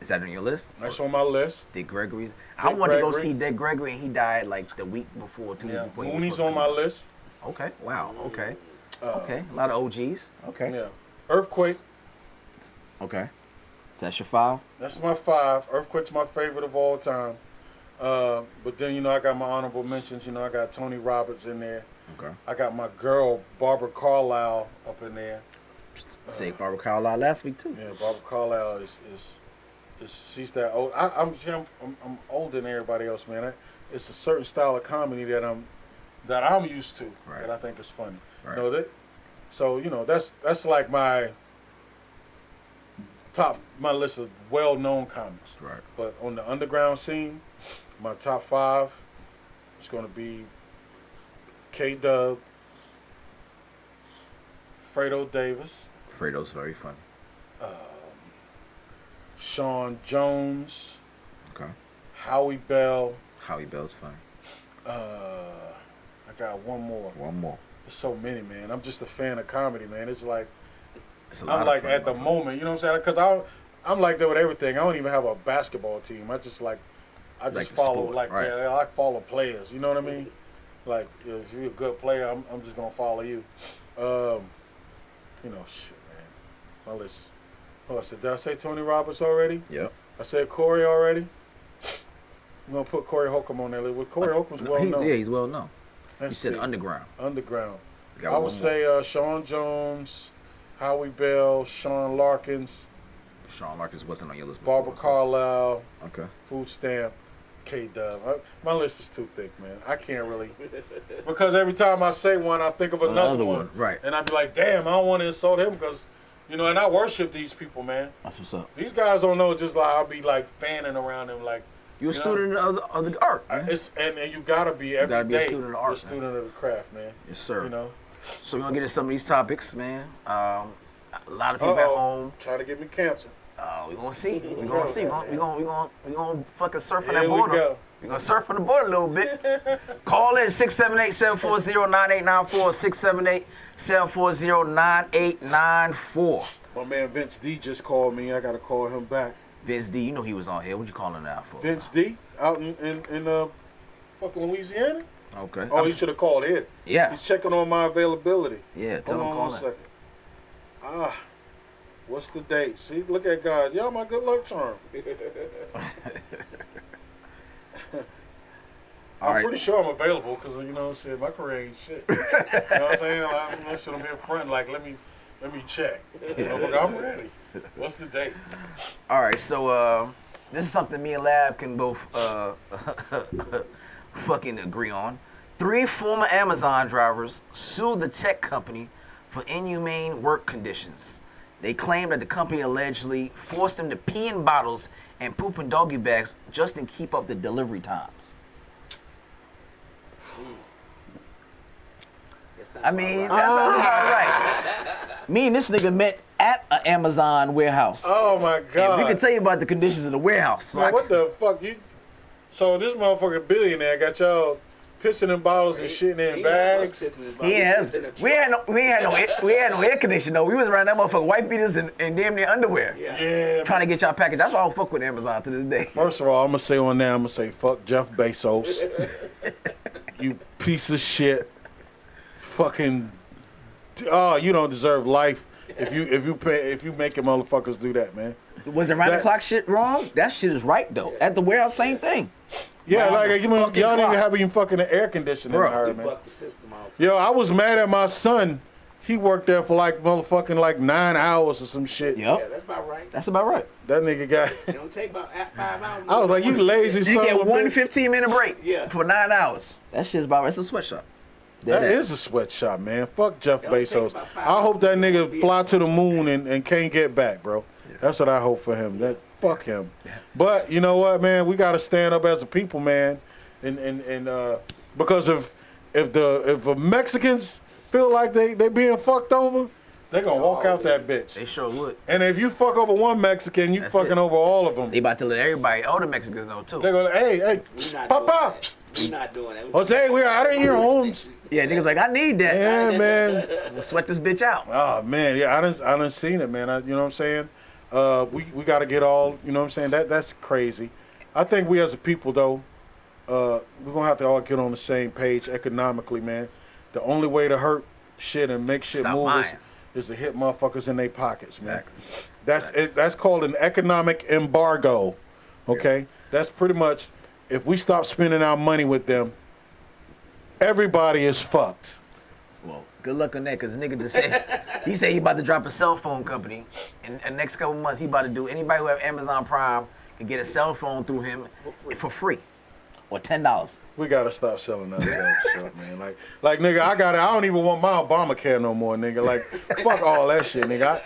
Is that on your list? That's on my list. Dick Gregory's. I wanted to go Gregory. see Dick Gregory, and he died like the week before, 2 weeks Yeah, before. he was Mooney's supposed on to my come out. list. Okay. Wow. Okay. Okay. A lot of OGs. Okay. Yeah, Earthquake. Okay. So that's your 5. That's my 5. Earthquake's my favorite of all time. But then, you know, I got my honorable mentions. You know, I got Tony Roberts in there. Okay. I got my girl, Barbara Carlisle, up in there. Say Barbara Carlisle last week too. Yeah, Barbara Carlisle is she's that old. I'm older than everybody else, man. It's a certain style of comedy that I'm used to Right. that I think is funny. Right. You know, so you know that's like my list of well-known comics. Right. But on the underground scene, my top 5 is going to be K-Dub, Fredo Davis, Fredo's very funny. Sean Jones, Okay. Howie Bell. Howie Bell's funny. I got one more. One more. There's so many, man. I'm just a fan of comedy, man. It's like It's a lot I'm of like funny at the motherfuckers. moment, you know what I'm saying? Because I'm like that with everything. I don't even have a basketball team. I just Like the follow sport, like right. yeah, I follow players. You know what I mean? Like if you're a good player, I'm just gonna follow you. You know, shit, man. My list. Oh, I said, did I say Tony Roberts already? Yep. I said Corey already. I'm gonna put Corey Holcomb on that list. Well, Corey Holcomb's well known. Yeah, he's well known. You Let's said see. underground. Underground. You got I one would more. say Sean Jones, Howie Bell, Sean Larkins, Sean Larkins wasn't on your list before. Barbara Carlisle, Okay. Food Stamp, K-Dub. My list is too thick, man. I can't really. Because every time I say one, I think of another one. Right. And I'd be like, damn, I don't want to insult him because, you know, and I worship these people, man. That's what's up. These guys don't know, just like I'll be like fanning around them like. You're a You know? student of the art, man. And you gotta be every gotta be a day student of the art, a student of the craft, man. Yes, sir. You know. So we're gonna get into some of these topics, man. A lot of people at home. Trying to get me canceled. We gonna see. We gonna see. We gonna fucking surf on Here that we border. go. We gonna surf on the border a little bit. Call in 678-740-9894. 678-740-9894. My man Vince D just called me. I gotta call him back. Vince D, you know he was on here. What you calling out for? Vince D out in fucking Louisiana. Okay. Oh, he should have called here. Yeah. He's checking on my availability. Yeah. Tell Hold him on call one in. second. What's the date? See, look at guys. Y'all my good luck charm. I'm pretty sure I'm available because, you know, shit, my career ain't shit. You know what I'm saying? I'm sitting here front like, let me check. You know, but I'm ready. What's the date? All right, so this is something me and Lab can both fucking agree on. 3 former Amazon drivers sued the tech company for inhumane work conditions. They claim that the company allegedly forced them to pee in bottles and poop in doggy bags just to keep up the delivery times. I mean, that sounds about right. Me and this nigga met at an Amazon warehouse. Oh my God. And we can tell you about the conditions in the warehouse. So Man, what the fuck? So this motherfucking billionaire got y'all pissing in bottles and shitting in bags. Yes, we had no air conditioning though. We was around that motherfucker white beaters and damn near underwear. Yeah. Trying to get y'all package. That's why I don't fuck with Amazon to this day. First of all, I'm gonna say on there, I'm gonna say fuck Jeff Bezos. You piece of shit. Fucking. Oh, you don't deserve life if you making motherfuckers do that, man. Was it round the clock shit wrong? That shit is right though. At the warehouse, same thing. Yeah, Round like the y'all fucking didn't even clock. have even fucking air conditioning in her, man. Buck the system out. Yo, I was mad at my son. He worked there for like motherfucking like 9 hours or some shit. Yeah, Yep, that's about right. that's about right. That nigga got. It don't take about 5 hours. I was like, you lazy son You of get a one bitch. 15-minute break Yeah. for 9 hours. That shit's about right. It's a sweatshop. That is a sweatshop, man. Fuck Jeff It'll take Bezos. about 5 I hope that hours to nigga fly to the moon and can't get back, bro. That's what I hope for him. Fuck him. But you know what, man? We gotta stand up as a people, man. And because if the Mexicans feel like they being fucked over, they gonna walk out that bitch. They sure would. And if you fuck over one Mexican, you That's fucking it. over all of them. They about to let everybody, all the Mexicans know too. They go, hey, We not Papa, doing that. We not doing that. Jose, we are out of here, Holmes. Yeah, niggas like, I need that. Yeah, man. Let's sweat this bitch out. Oh man, yeah, I done seen it, man. You know what I'm saying? We got to get all, you know what I'm saying? That's crazy. I think we as a people though, we're gonna have to all get on the same page economically, man. The only way to hurt shit and make shit Stop move lying. is to hit motherfuckers in their pockets, man. Facts. That's it. That's called an economic embargo. Okay, that's pretty much if we stop spending our money with them, everybody is fucked. Well, good luck on that, cause nigga just said he said he about to drop a cell phone company, and the next couple months he about to do. Anybody who have Amazon Prime can get a cell phone through him for free, or $10. We gotta stop selling ourselves short, man. Like nigga, I don't even want my Obamacare no more, nigga. Like, fuck all that shit, nigga.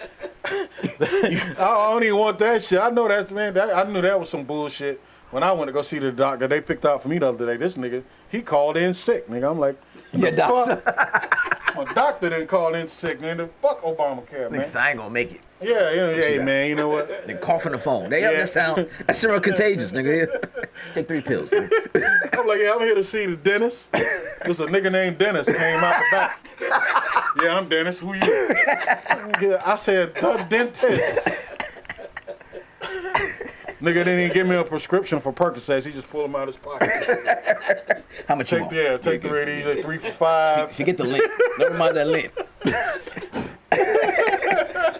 I don't even want that shit. I know that's, man, I knew that was some bullshit. When I went to go see the doctor, they picked out for me the other day. This nigga, he called in sick, nigga. I'm like, Yeah, the doctor. fuck? My doctor didn't call in sick, man. The fuck Obamacare, man. Niggas, I ain't gonna make it. Yeah, man. You know what? They cough on the phone. They Yeah. that's serial contagious, nigga. Take 3 pills. Nigga. I'm like, yeah, I'm here to see the dentist. There's a nigga named Dennis came out the back. Yeah, I'm Dennis. Who you? I said, the dentist. Nigga didn't even give me a prescription for Percocets. He just pulled them out of his pocket. How much you want? Take 3 of these, like 3 for $5. Forget the lint. Never mind that lint.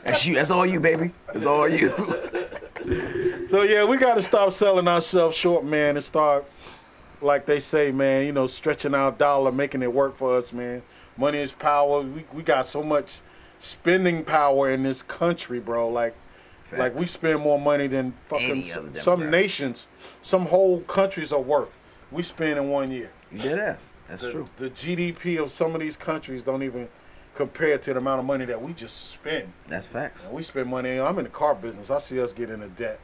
That's you. That's all you, baby. That's all you. So yeah, we got to stop selling ourselves short, man, and start, like they say, man, you know, stretching our dollar, making it work for us, man. Money is power. We got so much spending power in this country, bro. Like we spend more money than fucking Any other some demographic. nations, some whole countries are worth. We spend in 1 year. You dead ass. That's true. The GDP of some of these countries don't even compare to the amount of money that we just spend. That's facts. And we spend money. I'm in the car business. I see us get into debt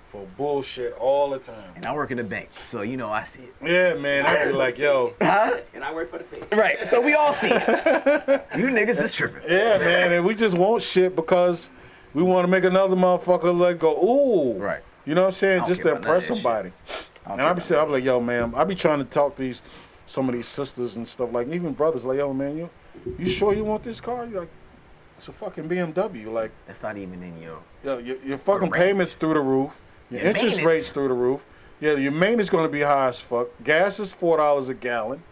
for bullshit all the time. And I work in a bank, so you know I see it. Yeah, man. I be like, yo. And I work for the Fed. Right. So we all see it. You niggas is tripping. Yeah, man. And we just want shit because we want to make another motherfucker like go, ooh. Right. You know what I'm saying? I don't Just care to about none of impress that shit. somebody. I don't And I be care saying, I be like, yo, man. I be trying to talk to some of these sisters and stuff, like even brothers, like, yo, man, you sure you want this car? You like, it's a fucking BMW. Like, That's not even in your. yo, your fucking rent. payments through the roof. Your Your interest maintenance. rates through the roof. Yeah, your maintenance going to be high as fuck. Gas is $4 a gallon.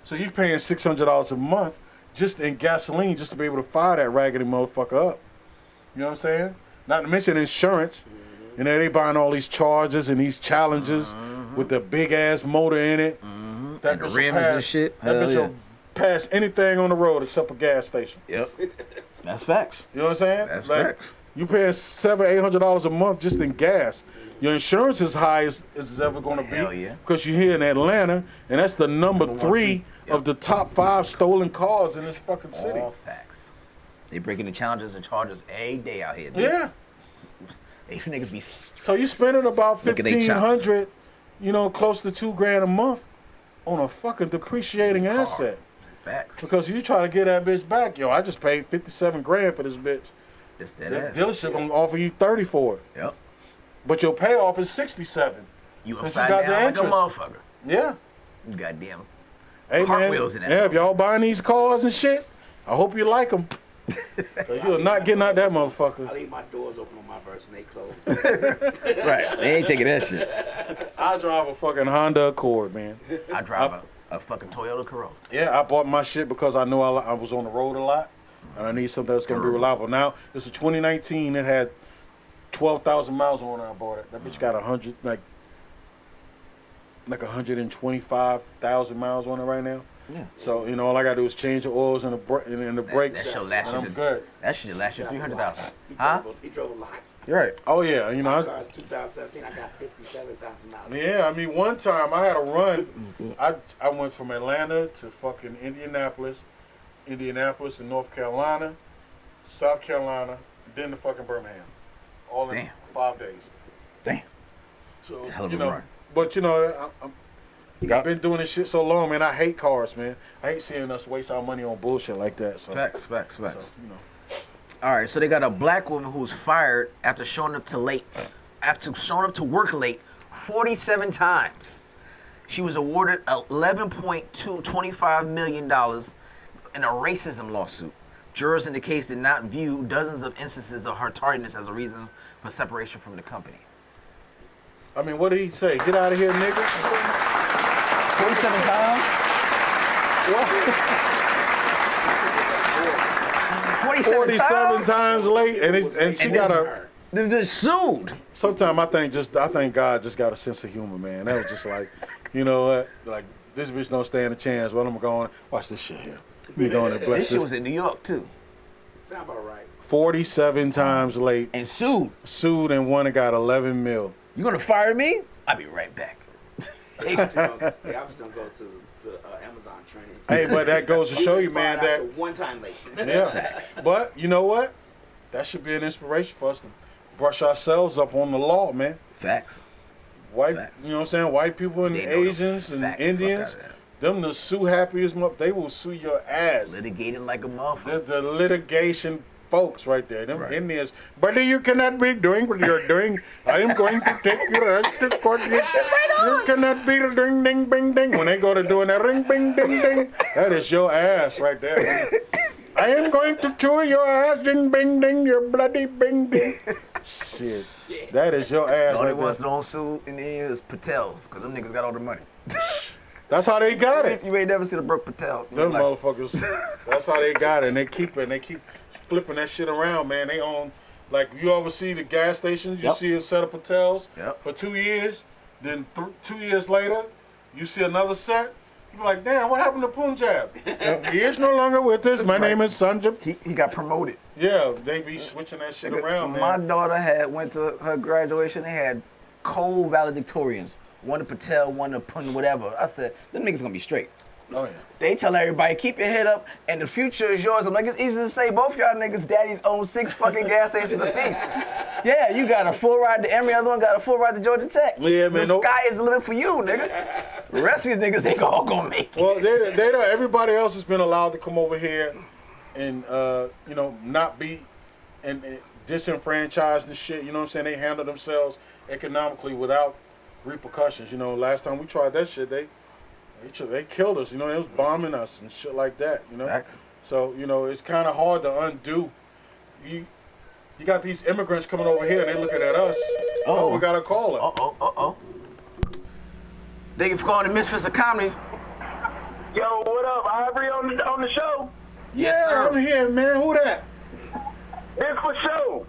So you're paying $600 a month just in gasoline just to be able to fire that raggedy motherfucker up. You know what I'm saying? Not to mention insurance. You know, they buying all these Chargers and these Challengers with the big ass motor in it. That And the bitch will rims pass, and shit. That Hell bitch yeah. will pass anything on the road except a gas station. Yep. That's facts. You know what I'm saying? That's like, facts. You paying $700-800 a month just in gas. Your insurance is high as it's ever going to be. Hell yeah. Because you're here in Atlanta, and that's the number 3 of the top 5 stolen cars in this fucking city. All facts. They breaking the challenges and charges every day out here. Dude. Yeah. They niggas be. So you spending about Look at they chops. $1,500, you know, close to $2,000 a month on a fucking depreciating asset. Facts. Because you try to get that bitch back, yo, I just paid $57,000 for this bitch. That's that That ass. dealership gonna offer you $30 for it, Yep. but your payoff is $67. You Cause upside you got down the like a interest. motherfucker. Yeah. You goddamn. Hey Cartwheels man, in that yeah, if y'all buying these cars and shit, I hope you like them. You're not getting out that I motherfucker. leave my doors open on my verse and they close. Right. They ain't taking that shit. I drive a fucking Honda Accord, man. I drive a fucking Toyota Corolla. Yeah, I bought my shit because I knew I was on the road a lot, and I need something that's gonna be reliable. Now it's a 2019. It had 12,000 miles on it. I bought it. That bitch got 100 like 125,000 miles on it right now. Yeah. So you know, all I gotta do is change the oils and the brakes. That shit last and you. I'm good. That shit last you 300,000. He Huh? He drove a lot. You're right. Oh yeah, you know. My car's 2017. I got 57,000 miles. Yeah, I mean, one time I had a run. I went from Atlanta to fucking Indianapolis and North Carolina, South Carolina, then to fucking Birmingham, all in Damn. 5 days. Damn. So It's a hell of you a know, run. but you know, I've been doing this shit so long, man. I hate cars, man. I hate seeing us waste our money on bullshit like that. So, Facts. so you know. All right, so they got a black woman who was fired after showing up to work late 47 times. She was awarded $11.25 million in a racism lawsuit. Jurors in the case did not view dozens of instances of her tardiness as a reason for separation from the company. I mean, what did he say? Get out of here, nigga. 47 times? 47 times late, and she got a. They're sued. Sometimes I think God just got a sense of humor, man. That was just like, you know what? Like, this bitch don't stand a chance. Well, I'm going, watch this shit here. We going to bless This shit was in New York, too. Sound about right. 47 times late. And sued. Sued and one and got 11 mil. You gonna fire me? I'll be right back. I was gonna go to Amazon training. Hey, but that goes to show you, man, Fired that after one time late. yeah. But you know what? That should be an inspiration for us to brush ourselves up on the law, man. Facts. White, Facts. you know what I'm saying? White people and They know the Asians and fact Indians, fuck outta them the sue happiest month. They will sue your ass. Litigating like a motherfucker. They're the litigation folks right there. Them Right. Indians. Buddy, you cannot be doing what you're doing. I am going to take your ass to court. You cannot be doing ding, bing, ding. When they go to doing that ring, bing, ding, ding, that is your ass right there. Man. I am going to chew your ass, ding, bing, ding, your bloody bing, ding. Shit. That is your ass The only right ones there. that don't sue in the end is Patels, because them niggas got all the money. That's how they got it. You ain't never seen a Brooke Patel. Them Like, motherfuckers, that's how they got it. And they keep it. And they keep flipping that shit around, man. They own, like, you ever see the gas stations? You Yep. see a set of Patels Yep. for 2 years. Then 2 years later, you see another set. You're like, damn, what happened to Punjab? He is no longer with us. My name is Sanjay. he got promoted. Yeah, they be switching that shit around, My man. daughter went to her graduation. They had co-valedictorians. One to Patel, one to Pun, whatever. I said, them niggas gonna be straight. Oh, yeah. They tell everybody, keep your head up, and the future is yours. I'm like, it's easy to say, both y'all niggas daddies own 6 fucking gas stations apiece. Yeah, you got a full ride to Emory, other one got a full ride to Georgia Tech. Yeah, man, The no- sky is the limit for you, nigga. The rest of these niggas, they all gonna make it. Well, they don't. Everybody else has been allowed to come over here and you know, not be and disenfranchised and shit. You know what I'm saying? They handle themselves economically without repercussions. You know, last time we tried that shit, they killed us. You know, they was bombing us and shit like that. You know, Facts. so you know it's kind of hard to undo. You got these immigrants coming over here and they looking at us. Oh, we got a caller. Uh-oh. Thank you for calling the Misfits of Comedy. Yo, what up, Ivory on the show? Yes, Yeah, sir. I'm here, man. Who that? This for show.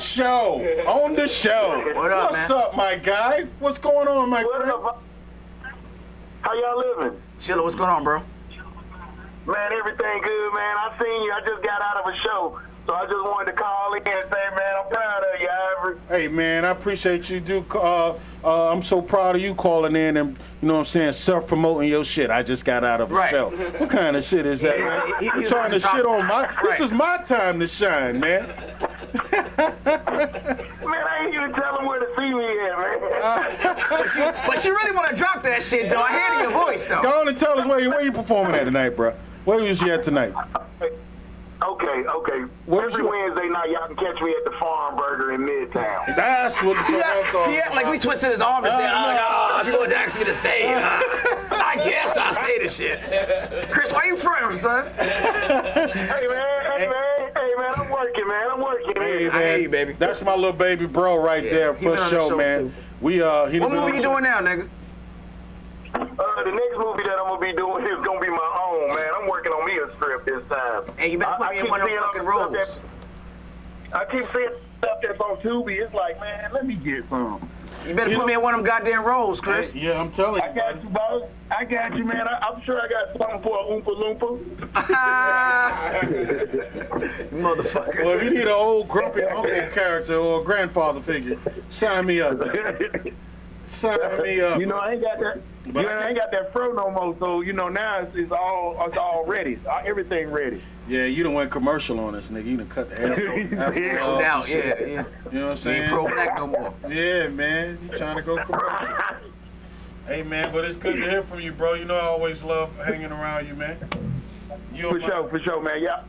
show. On the show. What up, What's man? up, my guy? What's going on, my What friend? up? How y'all living? Chilla, what's going on, bro? Man, everything good, man. I seen you. I just got out of a show. So I just wanted to call in and say, man, I'm proud of you, Ivory. Hey, man, I appreciate you, Duke. I'm so proud of you calling in and, you know what I'm saying, self-promoting your shit. I just got out of a Right. show. What kind of shit is that, Yeah, man? he You was trying to drop- shit on my... This Right. is my time to shine, man. Man, I ain't even tell them where to see me at, man. But you really want to drop that shit, though. I hear it in your voice, though. Go on and tell us where you performing at tonight, bro. Where was you at tonight? Okay. What was Every your- Wednesday night, y'all can catch me at the Farm Burger in Midtown. That's what the fuck I'm talking He act like about. we twisted his arm and said, if you're going to ask me to say it, I guess I'll say the shit. Chris, why you fronting, son? Hey, man, I'm working, man. Hey, I hear you, man, baby. that's my little baby bro right Yeah, there he for been on the show, show, man. too. He What done been on movie the you show. doing now, nigga? The next movie that I'm going to be doing is going to be my own, man. I'm working on me a script this time. Hey, you better put me in keep one of them seeing all fucking the stuff roles. I keep seeing stuff that's on Tubi. It's like, man, let me get some. You better put me in one of them goddamn roles, Chris. Yeah, I'm telling I you. got you, boss. I got you, man. I'm sure I got something for a Oompa Loompa. Motherfucker. Well, if you need an old grumpy uncle character or a grandfather figure, sign me up. Sign me up. You know, I ain't got that. I ain't got that fro no more. So now it's all ready. Everything ready. Yeah, you done went commercial on us, nigga. You done cut the ass No doubt, yeah. You know what I'm You ain't saying? pro-black no more. Yeah, man. You trying to go commercial. Hey, man, but it's good to hear from you, bro. You know I always love hanging around you, man. You For sure, man. Y'all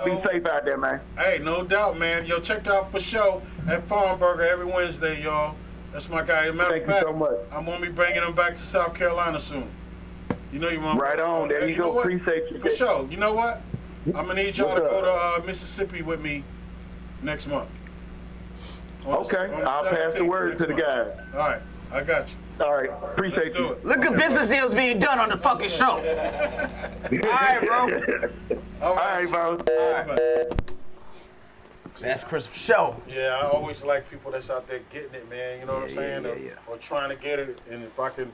be safe out there, man. Hey, no doubt, man. Yo, check out for show at Farm Burger every Wednesday, y'all. That's my guy. Matter Thank of you fact, so much. I'm gonna be bringing him back to South Carolina soon. You know you want Right on. There you know go. what? Appreciate you. For sure. You know what? I'm gonna need y'all to What's go to Mississippi with me next month. Okay, I'll pass the 17th word to the next guy. month. All right, I got you. All right, appreciate Let's do you. it. Look at business deals being done on the fucking show. All right, bro. All right, bro. That's Chris Show. Yeah, I always like people that's out there getting it, man. You know what I'm saying? Yeah. Or trying to get it, and if I can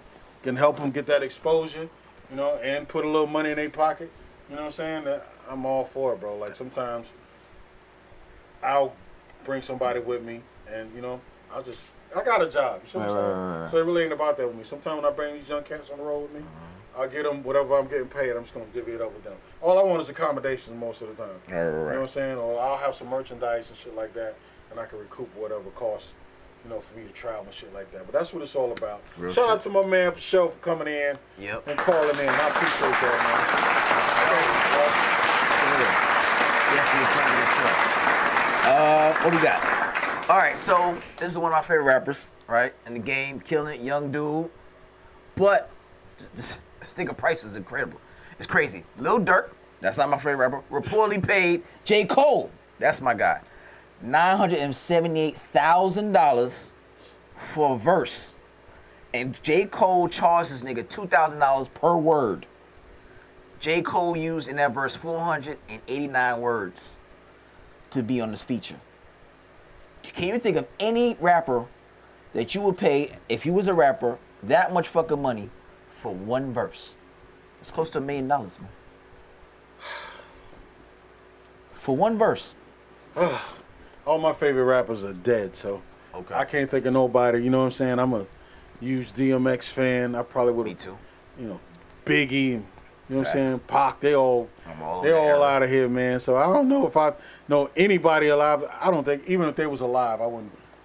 help them get that exposure, you know, and put a little money in their pocket, you know what I'm saying? I'm all for it, bro. Like sometimes I'll bring somebody with me, and you know, I got a job. You see what I'm saying? Right. So it really ain't about that with me. Sometimes when I bring these young cats on the road with me, I'll get them whatever I'm getting paid. I'm just gonna divvy it up with them. All I want is accommodations most of the time. You know what I'm saying? Or I'll have some merchandise and shit like that, and I can recoup whatever costs, you know, for me to travel and shit like that. But that's what it's all about. Shout out to my man for show for coming in Yep. and calling in. I appreciate that, What we got? All right, so this is one of my favorite rappers, right? In the game, killing it, young dude. But this nigga price is incredible. It's crazy. Lil Durk, that's not my favorite rapper. Reportedly paid J. Cole, that's my guy, $978,000 for a verse. And J. Cole charged this nigga $2,000 per word. J. Cole used in that verse 489 words to be on this feature. Can you think of any rapper that you would pay, if you was a rapper, that much fucking money for one verse? It's close to $1 million, man. For one verse. All my favorite rappers are dead, so Okay. I can't think of nobody. You know what I'm saying? I'm a huge DMX fan. I probably would. Me too. You know, Biggie. And, you know what I'm Facts. saying? Pac. They all I'm all they're there. all out of here, man. So I don't know if I know anybody alive. I don't think even if they was alive, I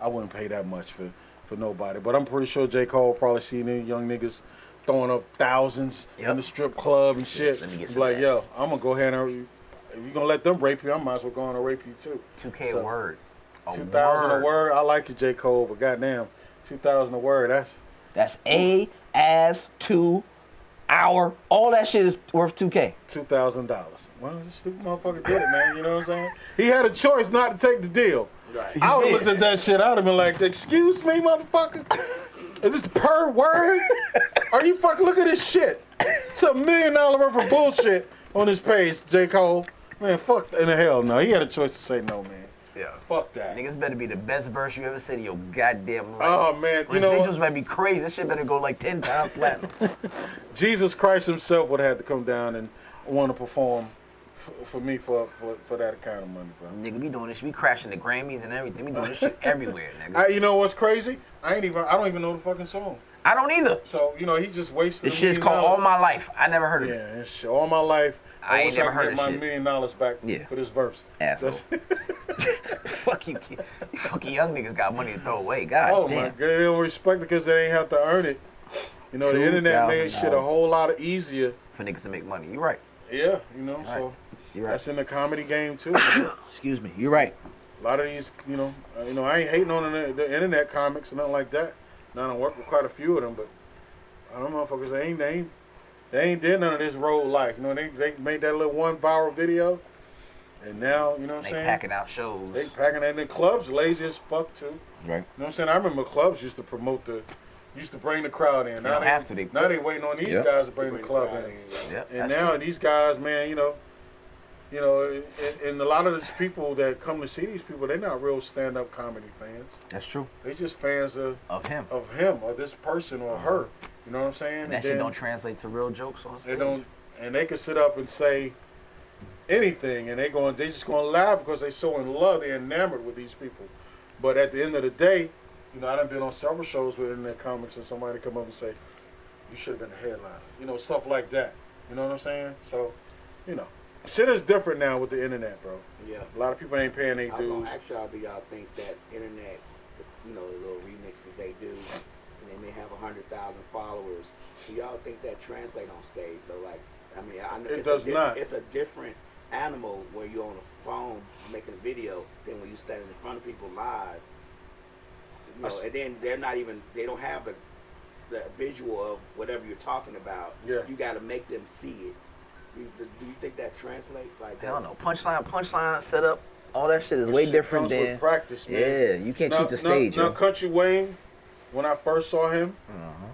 wouldn't pay that much for nobody. But I'm pretty sure J. Cole probably seen any young niggas throwing up thousands Yep. in the strip club and shit. Let me get Be some like, of that. yo, I'm gonna go ahead and if you're gonna let them rape you, I might as well go on and rape you too. 2K So, a word. 2,000 a word. I like it, J. Cole, but goddamn, 2,000 a word. That's A, as, to, hour. All that shit is worth 2K. $2,000. Well, this stupid motherfucker did it, man. You know what I'm saying? He had a choice not to take the deal. Right. I would did. have looked at that shit. I would have been like, excuse me, motherfucker? Is this per word? Are you fucking, look at this shit. It's $1 million worth of bullshit on this page, J. Cole. Man, fuck in the hell no. He had a choice to say no, man. Yeah. Fuck that. Niggas better be the best verse you ever said in your goddamn life. Oh man, you know Residuals what? better be crazy. This shit better go like 10 times platinum. Jesus Christ himself would have had to come down and want to perform for me for that kind of money, bro. Nigga, we doing this shit. We crashing the Grammys and everything. We doing this shit everywhere, nigga. You know what's crazy? I don't even know the fucking song. I don't either. So, you know, he just wasted This shit's called All My Life. I never heard of it. Yeah, it's shit. All my life. I ain't wish never I could heard get of my shit. $1 million back Yeah. for this verse. Asshole. Fuck you fucking young niggas got money to throw away. God Oh damn. my god, they don't respect it because they ain't have to earn it. You know, the internet made shit a $2,000 whole lot easier. for niggas to make money. You're right. Yeah, you know, Right. so You're right. that's in the comedy game too. Man. Excuse me. You're right. A lot of these, I ain't hating on the internet comics and nothing like that. Now I work with quite a few of them, but I don't know, motherfuckers. They ain't did none of this road life. You know, they made that little one viral video, and now you know what I'm They saying. packing out shows. They packing that in the clubs, lazy as fuck too. Right. You know what I'm saying? I remember clubs used to bring the crowd in. They don't have to. Now they waiting on these Yep. guys to bring the club in. Yep, And that's now true. these guys, man, and a lot of these people that come to see these people, they're not real stand-up comedy fans. That's true. They just fans Of him. of him or this person or her. You know what I'm saying? And that shit don't translate to real jokes on stage. They don't, and they can sit up and say anything, and they just gonna laugh because they so in love, they're enamored with these people. But at the end of the day, I done been on several shows with internet comics, and somebody come up and say, "You should have been a headliner," stuff like that. You know what I'm saying? So, shit is different now with the internet, bro. Yeah. A lot of people ain't paying their I was dues. gonna ask y'all, do y'all think that internet, the little remixes they do, and they may have 100,000 followers, do y'all think that translate on stage though? Like, I mean, I know It does not. It's a different animal where you're on the phone making a video than when you standing in front of people live. And then they don't have the visual of whatever you're talking about. Yeah. You got to make them see it. Do you think that translates like that? I don't know. Punchline setup, all that shit is That way shit different comes with than practice, man. Yeah, you can't cheat the stage. Now, yo. Country Wayne, when I first saw him,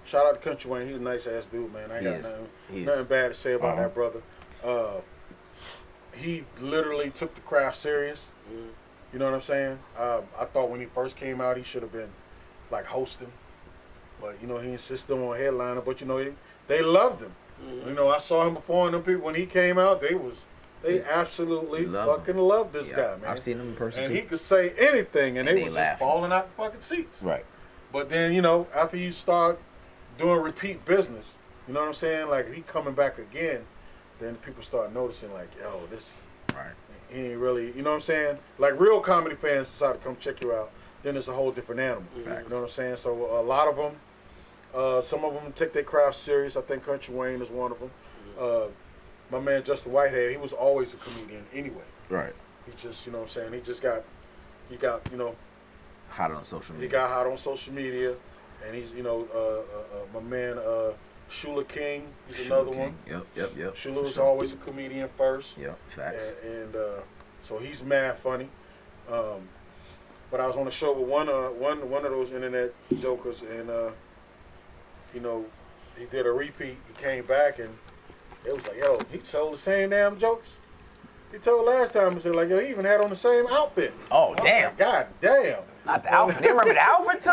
shout out to Country Wayne. He's a nice ass dude, man. I ain't got nothing bad to say about that brother. He literally took the craft serious. You know what I'm saying? I thought when he first came out, he should have been like hosting, but he insisted on headliner. But they loved him. I saw him before, and them people when he came out, they absolutely fucking loved this guy, man. I've seen him in person and too. he could say anything, and they was laughing. just falling out the fucking seats. Right. But then, after you start doing repeat business, you know what I'm saying? Like, if he coming back again, then people start noticing, like, yo, this, Right. he ain't really, you know what I'm saying? Like, real comedy fans decide to come check you out, then it's a whole different animal. Facts. You know what I'm saying? So, a lot of them, some of them take their craft serious. I think Country Wayne is one of them. My man, Justin Whitehead, he was always a comedian anyway. Right. He just, you know what I'm saying? He got, Hot on social he media. got hot on social media, and he's, my man, Shula King, he's another one. Yep. Shula was always a comedian first. Yep. Facts. And so he's mad funny. But I was on a show with one of those internet jokers, and he did a repeat. He came back, and it was like, yo, he told the same damn jokes he told last time. He said, like, yo, he even had on the same outfit. Oh, I was damn. like, God damn. Not the outfit. They remember the outfit too?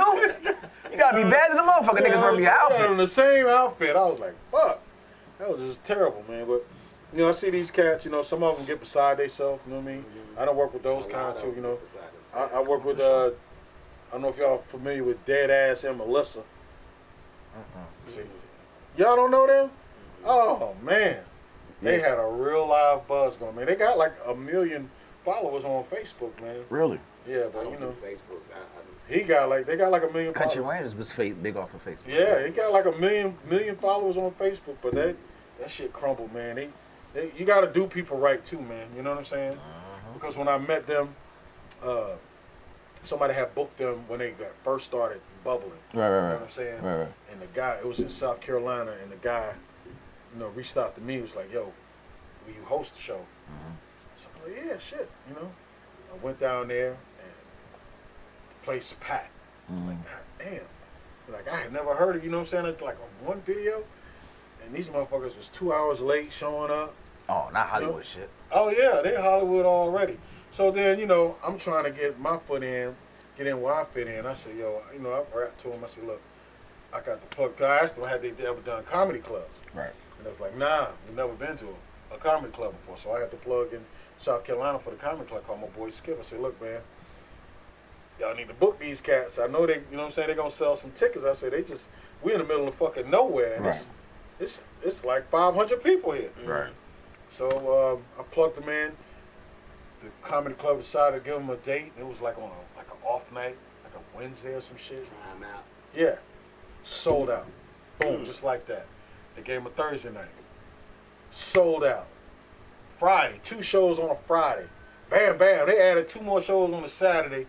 You gotta be bad than the motherfucker. Niggas remember your On outfit. the same outfit. I was like, fuck. That was just terrible, man. But, I see these cats, some of them get beside themselves, you know what I mean? I don't work with those kind too, I work with, I don't know if y'all familiar with Dead Ass and Melissa. See, y'all don't know them? Oh, man. They had a real live buzz going, man. They got like 1 million followers on Facebook, man. Really? Yeah, I but, don't do Facebook. they got like 1 million Country followers. Wayne was big off of Facebook. Yeah, he got like 1 million followers on Facebook, but that shit crumbled, man. You got to do people right too, man. You know what I'm saying? Because when I met them, somebody had booked them when they first started bubbling. Right. You know what I'm saying? Right. And the guy, it was in South Carolina, and the guy, reached out to me. He was like, yo, will you host the show? So I'm like, yeah, shit, I went down there, and the place packed. I'm like, God damn. Like, I had never heard of, you know what I'm saying? It's like one video, and these motherfuckers was 2 hours late showing up. Oh, not Hollywood shit. Oh, yeah, they Hollywood already. So then, I'm trying to get my foot in, get in where I fit in. I said, yo, I rapped to him. I said, look, I got the plug. Cause I asked them, had they ever done comedy clubs? Right. And I was like, nah, we've never been to a comedy club before. So I had to plug in South Carolina for the comedy club. Called my boy Skip. I said, look, man, y'all need to book these cats. I know they, they're gonna sell some tickets. I said, we in the middle of fucking nowhere, and Right. it's like 500 people here. Right. So I plugged them in. The comedy club decided to give them a date. It was like on an off night, like a Wednesday or some shit. Try 'em out. Yeah, sold out. Boom, just like that. They gave them a Thursday night. Sold out. Friday, 2 shows on a Friday. Bam, bam. They added 2 more shows on a Saturday.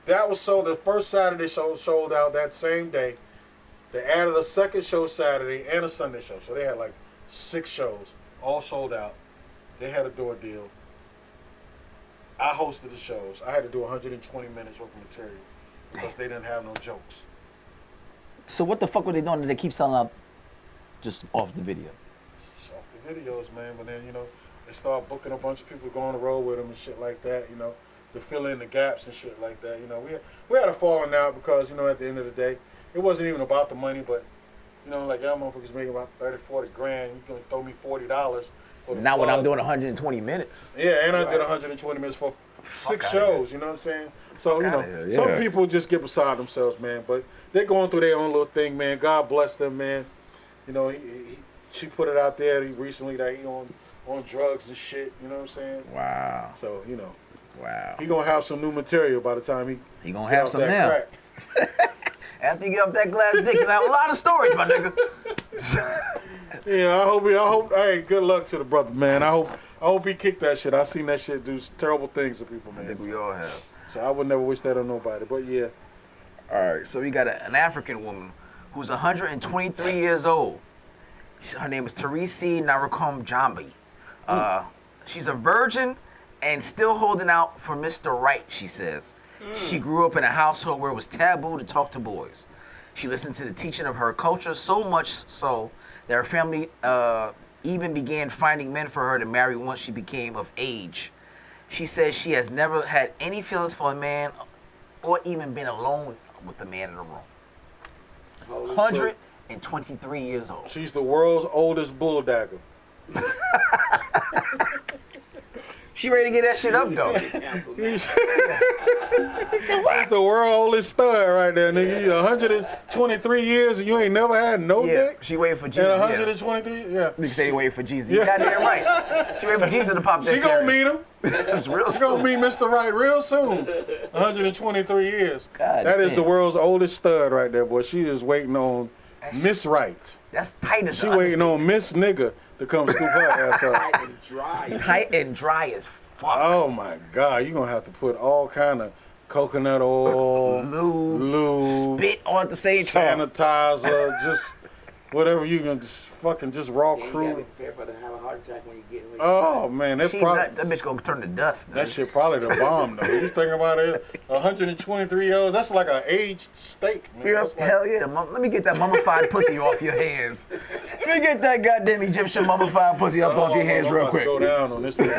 That was sold. The first Saturday show sold out that same day. They added a second show Saturday and a Sunday show. So they had like 6 shows, all sold out. They had a door deal. I hosted the shows. I had to do 120 minutes worth of material because they didn't have no jokes. So what the fuck were they doing? Did they keep selling out just off the video? Just off the videos, man. But then, they start booking a bunch of people to go on the road with them and shit like that, to fill in the gaps and shit like that. We had a falling out because, at the end of the day, it wasn't even about the money, but, like y'all motherfuckers making about 30, 40 grand. You can throw me $40 for the Now when plug. I'm doing 120 minutes. Yeah, and I did 120 minutes for 6 shows, you know what I'm saying? So, some people just get beside themselves, man, but they're going through their own little thing, man. God bless them, man. She put it out there recently that he on drugs and shit, you know what I'm saying? Wow. So, Wow. he gonna have some new material by the time He gonna get have off some that now. crack. After you get off that glass dick, you have a lot of stories, my nigga. Yeah, I hope. Hey, good luck to the brother, man. I hope he kicked that shit. I seen that shit do terrible things to people, man. I think we all have. So I would never wish that on nobody. But yeah, All right, so we got an African woman who's 123 years old. Her name is Teresi Narakom Jambi. She's a virgin and still holding out for Mr. Right, she says. She grew up in a household where it was taboo to talk to boys. She listened to the teaching of her culture so much so that her family even began finding men for her to marry once she became of age. She says she has never had any feelings for a man or even been alone with a man in a room. 123 years old. she's the world's oldest bulldagger. She ready to get that shit up though. Cancel now. That's the world's oldest stud right there, nigga. You 123 years and you ain't never had no Yeah, dick? she waiting for At Jesus. 123, yeah. Nigga say he waiting for Jesus. Yeah. You goddamn right. She waiting for Jesus to pop that She gonna cherry. meet him. It's real She gonna soon. meet Mr. Right real soon. 123 years. God That is damn. the world's oldest stud right there, boy. She is waiting on Miss Right. That's tight as She waiting on Miss Nigga to come scoop her ass up. Tight and dry. tight and dry as fuck. Oh my God, you gonna have to put all kind of coconut oil, lube, Spit on at the same time. sanitizer, just whatever you can just fucking just raw Yeah, you gotta be crude. prepared for to have a heart attack when you get. When you Oh man, That bitch gonna turn to dust. that shit probably the bomb though. You think about it, 123 years old, that's like an aged steak, man. Yeah, That's like- hell yeah. Let me get that mummified pussy off your hands. Let me get that goddamn Egyptian mummified pussy up off your hands I'm real about to quick. Go down on this one.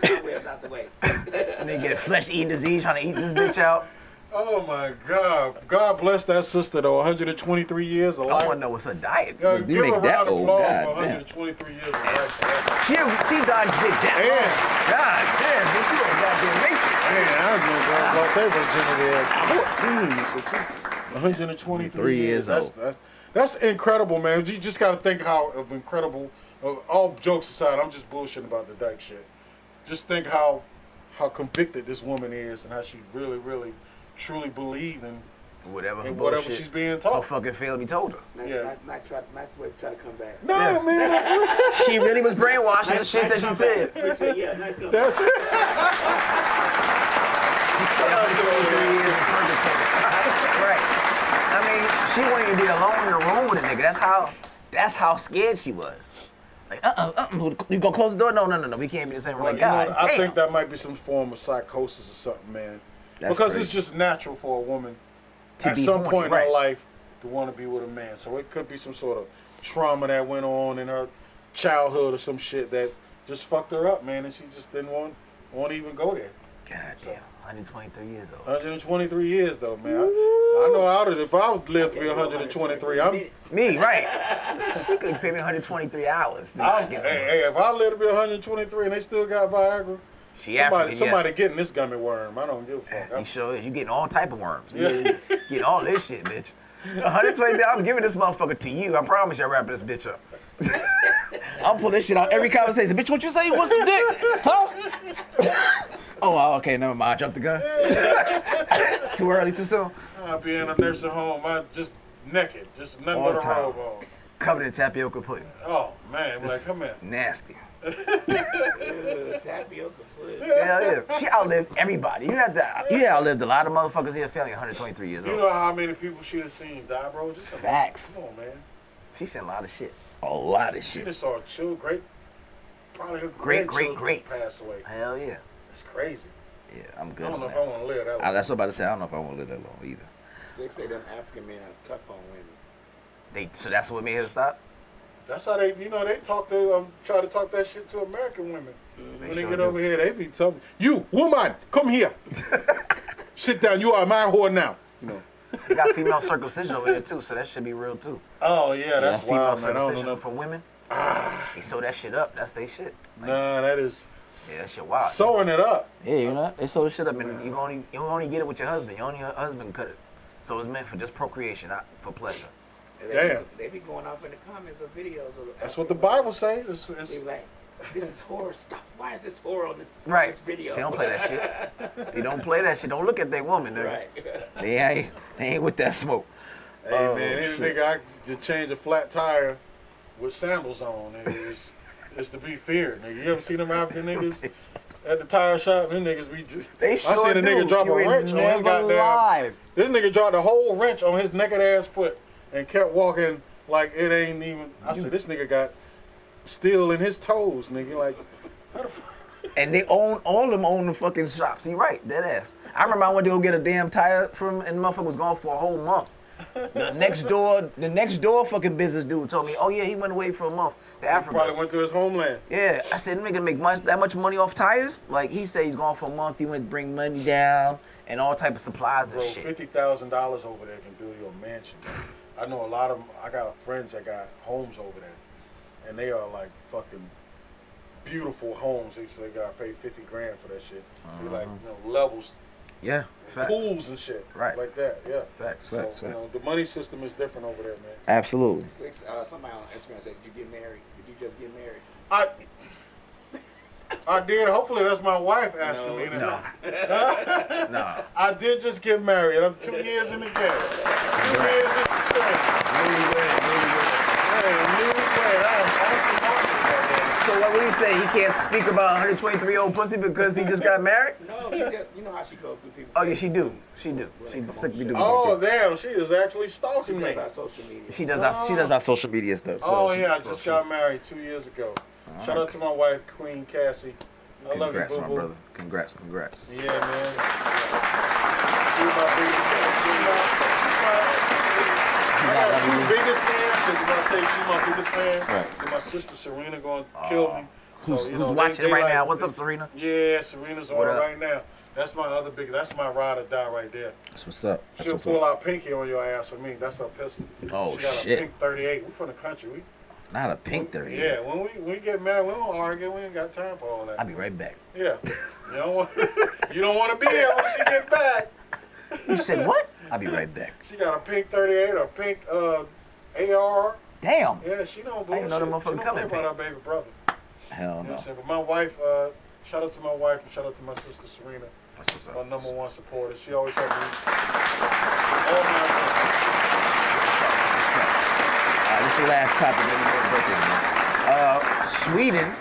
cobwebs out the way. And then get a flesh-eating disease trying to eat this bitch out. Oh my God. God bless that sister though. 123 years of I life. want to know what's her diet. Yeah, You give make a that round of old. applause God for damn. 123 years of life. She dodged dick that And- long. God damn, bitch, you a goddamn matrix. Man, I was going to go virginity at 14. So 123 years. That's incredible, man. You just got to think how of incredible. All jokes aside, I'm just bullshitting about the dyke shit. Just think how convicted this woman is and how she really, really, truly believed in Whatever her whatever bullshit, she's being her taught. fucking family told her. Nice, Yeah. nice way to try to come back. No, man. She really was brainwashed and the shit that she comeback. said. Appreciate- Yeah, nice comeback. That's it. Right. I mean, she wouldn't even be alone in the room with a nigga. That's how scared she was. Like, you gonna close the door? No, we can't be the same room. Well, Like, you know, God, I damn. think that might be some form of psychosis or something, man. That's because crazy. it's just natural for a woman To at be some horny, point in right. her life to want to be with a man. So it could be some sort of trauma that went on in her childhood or some shit that just fucked her up, man, and she just didn't want to even go there. God damn, 123 years old. 123 years though, man. I know I would if I would live to be 123. Me, right? She could have paid me 123 hours. Hey, if I live to be 123 and they still got Viagra, somebody getting this gummy worm. I don't give a fuck. You sure is. You getting all type of worms. You getting all this shit, bitch. 123. I'm giving this motherfucker to you. I promise you, I'm wrapping this bitch up. I'll pull this shit out every conversation. Bitch, what you say? You want some dick? Huh? Oh, okay, never mind. I jumped the gun. Too early, too soon? I'll be in a nursing home. I just naked. Just nothing but a robe on. Covered in tapioca pudding. Oh, man. Like, come here. Nasty. Tapioca pudding. Hell yeah. She outlived everybody. You outlived a lot of motherfuckers in your family 123 years old. You know how many people she done seen die, bro? Just Facts. Come on, man. She seen a lot of shit. A lot of She shit. just saw probably her Great grandchildren pass away. Hell yeah. It's crazy. Yeah, I'm good. I don't know if I want to live that long. That's what I'm about to say. I don't know if I want to live that long either. They say them African men is tough on women. So that's what made her stop? That's how they talk to, try to talk that shit to American women. When they get over here, they be tough. You, woman, come here. Sit down. You are my whore now. You know. We got female circumcision over there too, so that should be real too. Oh yeah, that's wild, man. Female circumcision for women. They sew that shit up. That's their shit. Like, nah, that is. Yeah, that shit wild. Sewing it up. Yeah, you know, they sew the shit up, and you only get it with your husband. Your husband cut it. So it's meant for just procreation, not for pleasure. Damn. They be going off in the comments of videos. That's what the Bible says. They be like, this is horror stuff. Why is this horror on this video? They don't play that shit. They don't play that shit. Don't look at their woman, nigga. Right. They ain't with that smoke. Hey, man, any nigga I could change a flat tire with sandals on, nigga, it's to be feared, nigga. You ever seen them African niggas at the tire shop? Them niggas be... They sure I seen a nigga drop a wrench on his goddamn... This nigga dropped a whole wrench on his naked ass foot and kept walking like it ain't even... I said, this nigga got steel in his toes, nigga. Like, how the fuck? And all of them own the fucking shops. You right, dead ass. I remember I went to go get a damn tire from, and the motherfucker was gone for a whole month. The next door fucking business dude told me, oh yeah, he went away for a month to Africa. He probably went to his homeland. Yeah, I said, nigga make that much money off tires? Like, he said he's gone for a month, he went to bring money down and all type of supplies and shit. $50,000 over there can build you a mansion. I know a lot of them, I got friends that got homes over there, and they are like fucking beautiful homes. They say they gotta pay $50 grand for that shit. They like, levels. Yeah, facts. Pools and shit. Right. Like that, yeah. Facts. You know, the money system is different over there, man. Absolutely. Somebody on Instagram said, did you get married? Did you just get married? I did. Hopefully that's my wife asking me No. that. No. I did just get married. I'm 2 years in the game. 2 years is the same. So what would he say? He can't speak about 123-year-old pussy because he just got married? No, she just, you know how she goes through people. Oh yeah, she do. She sickly do. Oh damn, she is actually stalking me. She does our social media. She does our social media stuff. Oh yeah, I just got married 2 years ago. Shout out to my wife, Queen Cassie. I love you, boo-boo. My brother. Congrats. Yeah, man. She's my biggest fan. I got two biggest fans, because when I say she's my biggest fan, and my sister Serena gonna kill me. Who's watching right now? What's up, Serena? Yeah, Serena's on it right now. That's my other big, that's my ride or die right there. That's what's up. She'll pull out Pinky on your ass for me. That's her pistol. Oh, she got shit. a pink 38. We from the country. Not a pink 38. Yeah, when we get married, we don't argue. We ain't got time for all that. I'll be right back. Yeah. You don't want to be here when she get back. You said what? I'll be right back. She got a pink 38 or a pink AR. Damn. Yeah, she don't bullshit. I didn't know the motherfucker She don't color care about her baby brother. Hell You know what no. I'm saying? But my wife, shout out to my wife and shout out to my sister Serena. That's what's up. My number one supporter. She always helped me. All my friends. This is the last topic. Sweden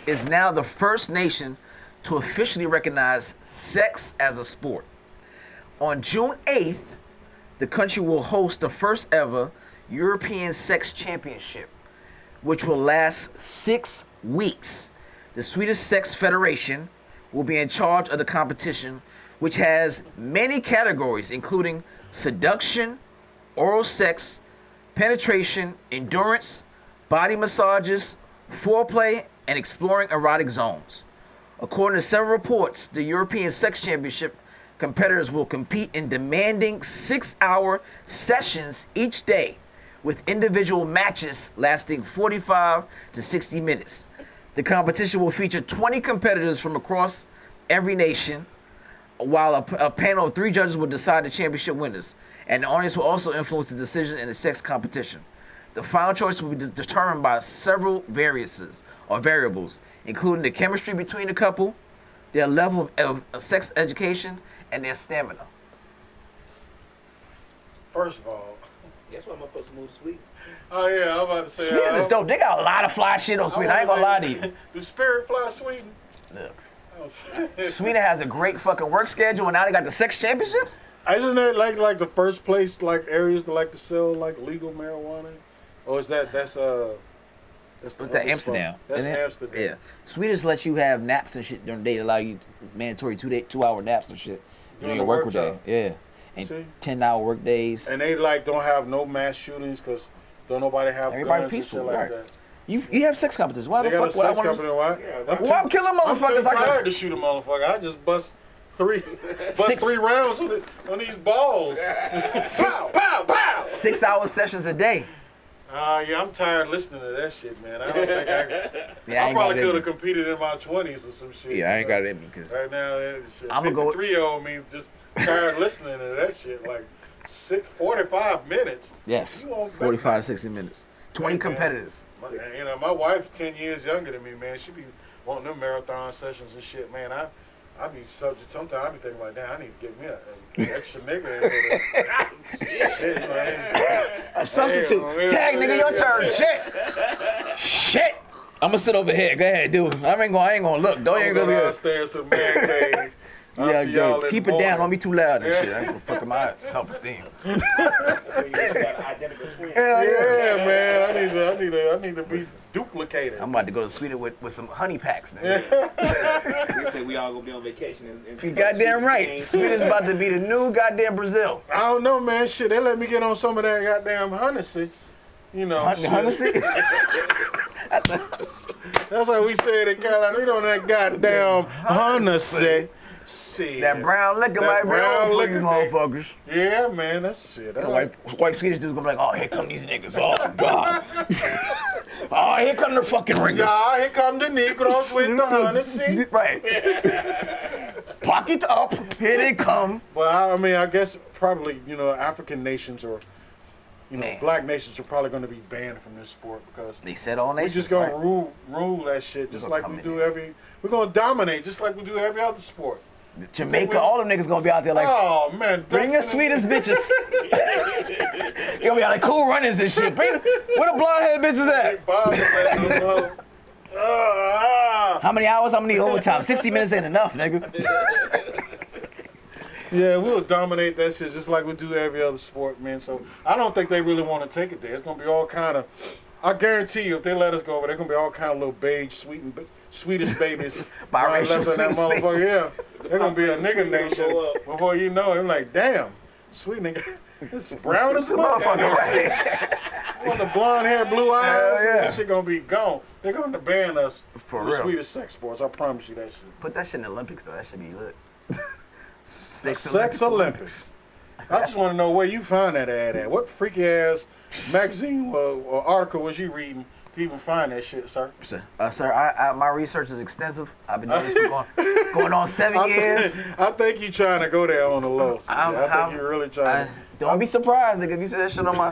is now the first nation to officially recognize sex as a sport. On June 8th, the country will host the first ever European Sex Championship, which will last 6 weeks. The Swedish Sex Federation will be in charge of the competition, which has many categories, including seduction, oral sex, penetration, endurance, body massages, foreplay, and exploring erotic zones. According to several reports, the European Sex Championship competitors will compete in demanding 6-hour sessions each day, with individual matches lasting 45 to 60 minutes. The competition will feature 20 competitors from across every nation, while a panel of 3 judges will decide the championship winners, and the audience will also influence the decision in the sex competition. The final choice will be determined by several variances or variables, including the chemistry between the couple, their level of sex education, and their stamina. First of all, That's why motherfuckers move to Sweden. oh yeah, I'm about to say. Sweden is dope. They got a lot of fly shit on Sweden. I ain't gonna lie to you. Do Spirit fly to Sweden? Look, Oh, Sweden has a great fucking work schedule, and now they got the sex championships. Isn't that like the first place like areas to like to sell like legal marijuana? Or is that's the What's other that, spot? Amsterdam? That's Isn't it? Amsterdam. Yeah. Swedish lets you have naps and shit during the day. They allow you mandatory 2-hour naps and shit during your work day. Yeah. And See? 10-hour work days. And they like don't have no mass shootings because don't nobody have Everybody guns peaceful, and shit like right. that. You have sex competitions. Why They the got a fuck would I sex want company. Why? Yeah, Well, I'm killing motherfuckers. I'm too tired to shoot a motherfucker. I just bust three rounds on these balls. Pow, pow, pow. 6-hour sessions a day. Yeah, I'm tired listening to that shit, man. I don't think Yeah, I probably could have have competed in my 20s or some shit. Yeah, I ain't got it in me because Right now, it's I'ma go- 53-year-old me just tired listening to that shit. Like 45 minutes. yes, You won't 45 to 60 minutes. 20 Hey, man. competitors. You know, my wife 10 years younger than me, man. She be wanting them marathon sessions and shit, man. I be subject. Sometimes I be thinking like, damn, I need to get me an extra nigga in here. Shit, man. A substitute. Damn, Tag, man. nigga, your turn. Shit. I'm gonna sit over here. Go ahead, dude. I ain't gonna look. Don't I'm even gonna go go here. downstairs to the man cave. I'll Yeah, see y'all yo, in keep the it down. morning. Don't be too loud and shit. I ain't gonna fuck my self-esteem. So you got identical twins. Yeah, man. I need to be duplicated. I'm about to go to Sweden with some honey packs, nigga. We say we all gonna be on vacation. You goddamn right. Sweden's about to be the new goddamn Brazil. I don't know, man. Shit, they let me get on some of that goddamn Hennessy. You know, shit. Hennessy? That's how we say it in Carolina. We don't that goddamn Hennessy. Shit. That brown liquor That might be brown on for liquor, you man. motherfuckers. Yeah, man. That's shit. The white Swedish dude's gonna be like, oh, here come these niggas. Oh, God. Oh, here come the fucking ringers. Yeah, here come the Negroes with the Hennessy. Right. Pocket up. Here they come. Well, I mean, I guess probably, African nations or, Man. black nations are probably going to be banned from this sport because They said all we nations. just going right? to rule that shit just gonna like come we in do here. we're going to dominate just like we do every other sport. Jamaica, all them niggas gonna be out there like, Oh, man. bring your sweetest bitches. They gonna be out like cool runnings and shit. Where the blonde head bitches at? How many hours? How many overtime? 60 minutes ain't enough, nigga. Yeah, we'll dominate that shit just like we do every other sport, man. So I don't think they really want to take it there. It's gonna be all kind of. I guarantee you, if they let us go over, they're gonna be all kind of little beige, Swedish babies. Biracial left in that Swedish motherfucker. babies. Yeah, they're gonna be a nigga Sweden gonna nation go up. before you know it. I'm like, damn, sweet nigga, it's brown as a Motherfucker, motherfucker. right? Want the blonde hair, blue eyes? Hell yeah. That shit gonna be gone. They're gonna ban us For from real. the Swedish sex sports. I promise you that shit. Put that shit in the Olympics though. That should be lit. Sex Olympics. I just want to know where you find that ad at. What freaky ass magazine or article was you reading to even find that shit, sir? Sir, my research is extensive. I've been doing this for going on 7 years. I think you trying to go there on the low. I think you're really trying to. Don't be surprised, nigga, if you say that shit on my.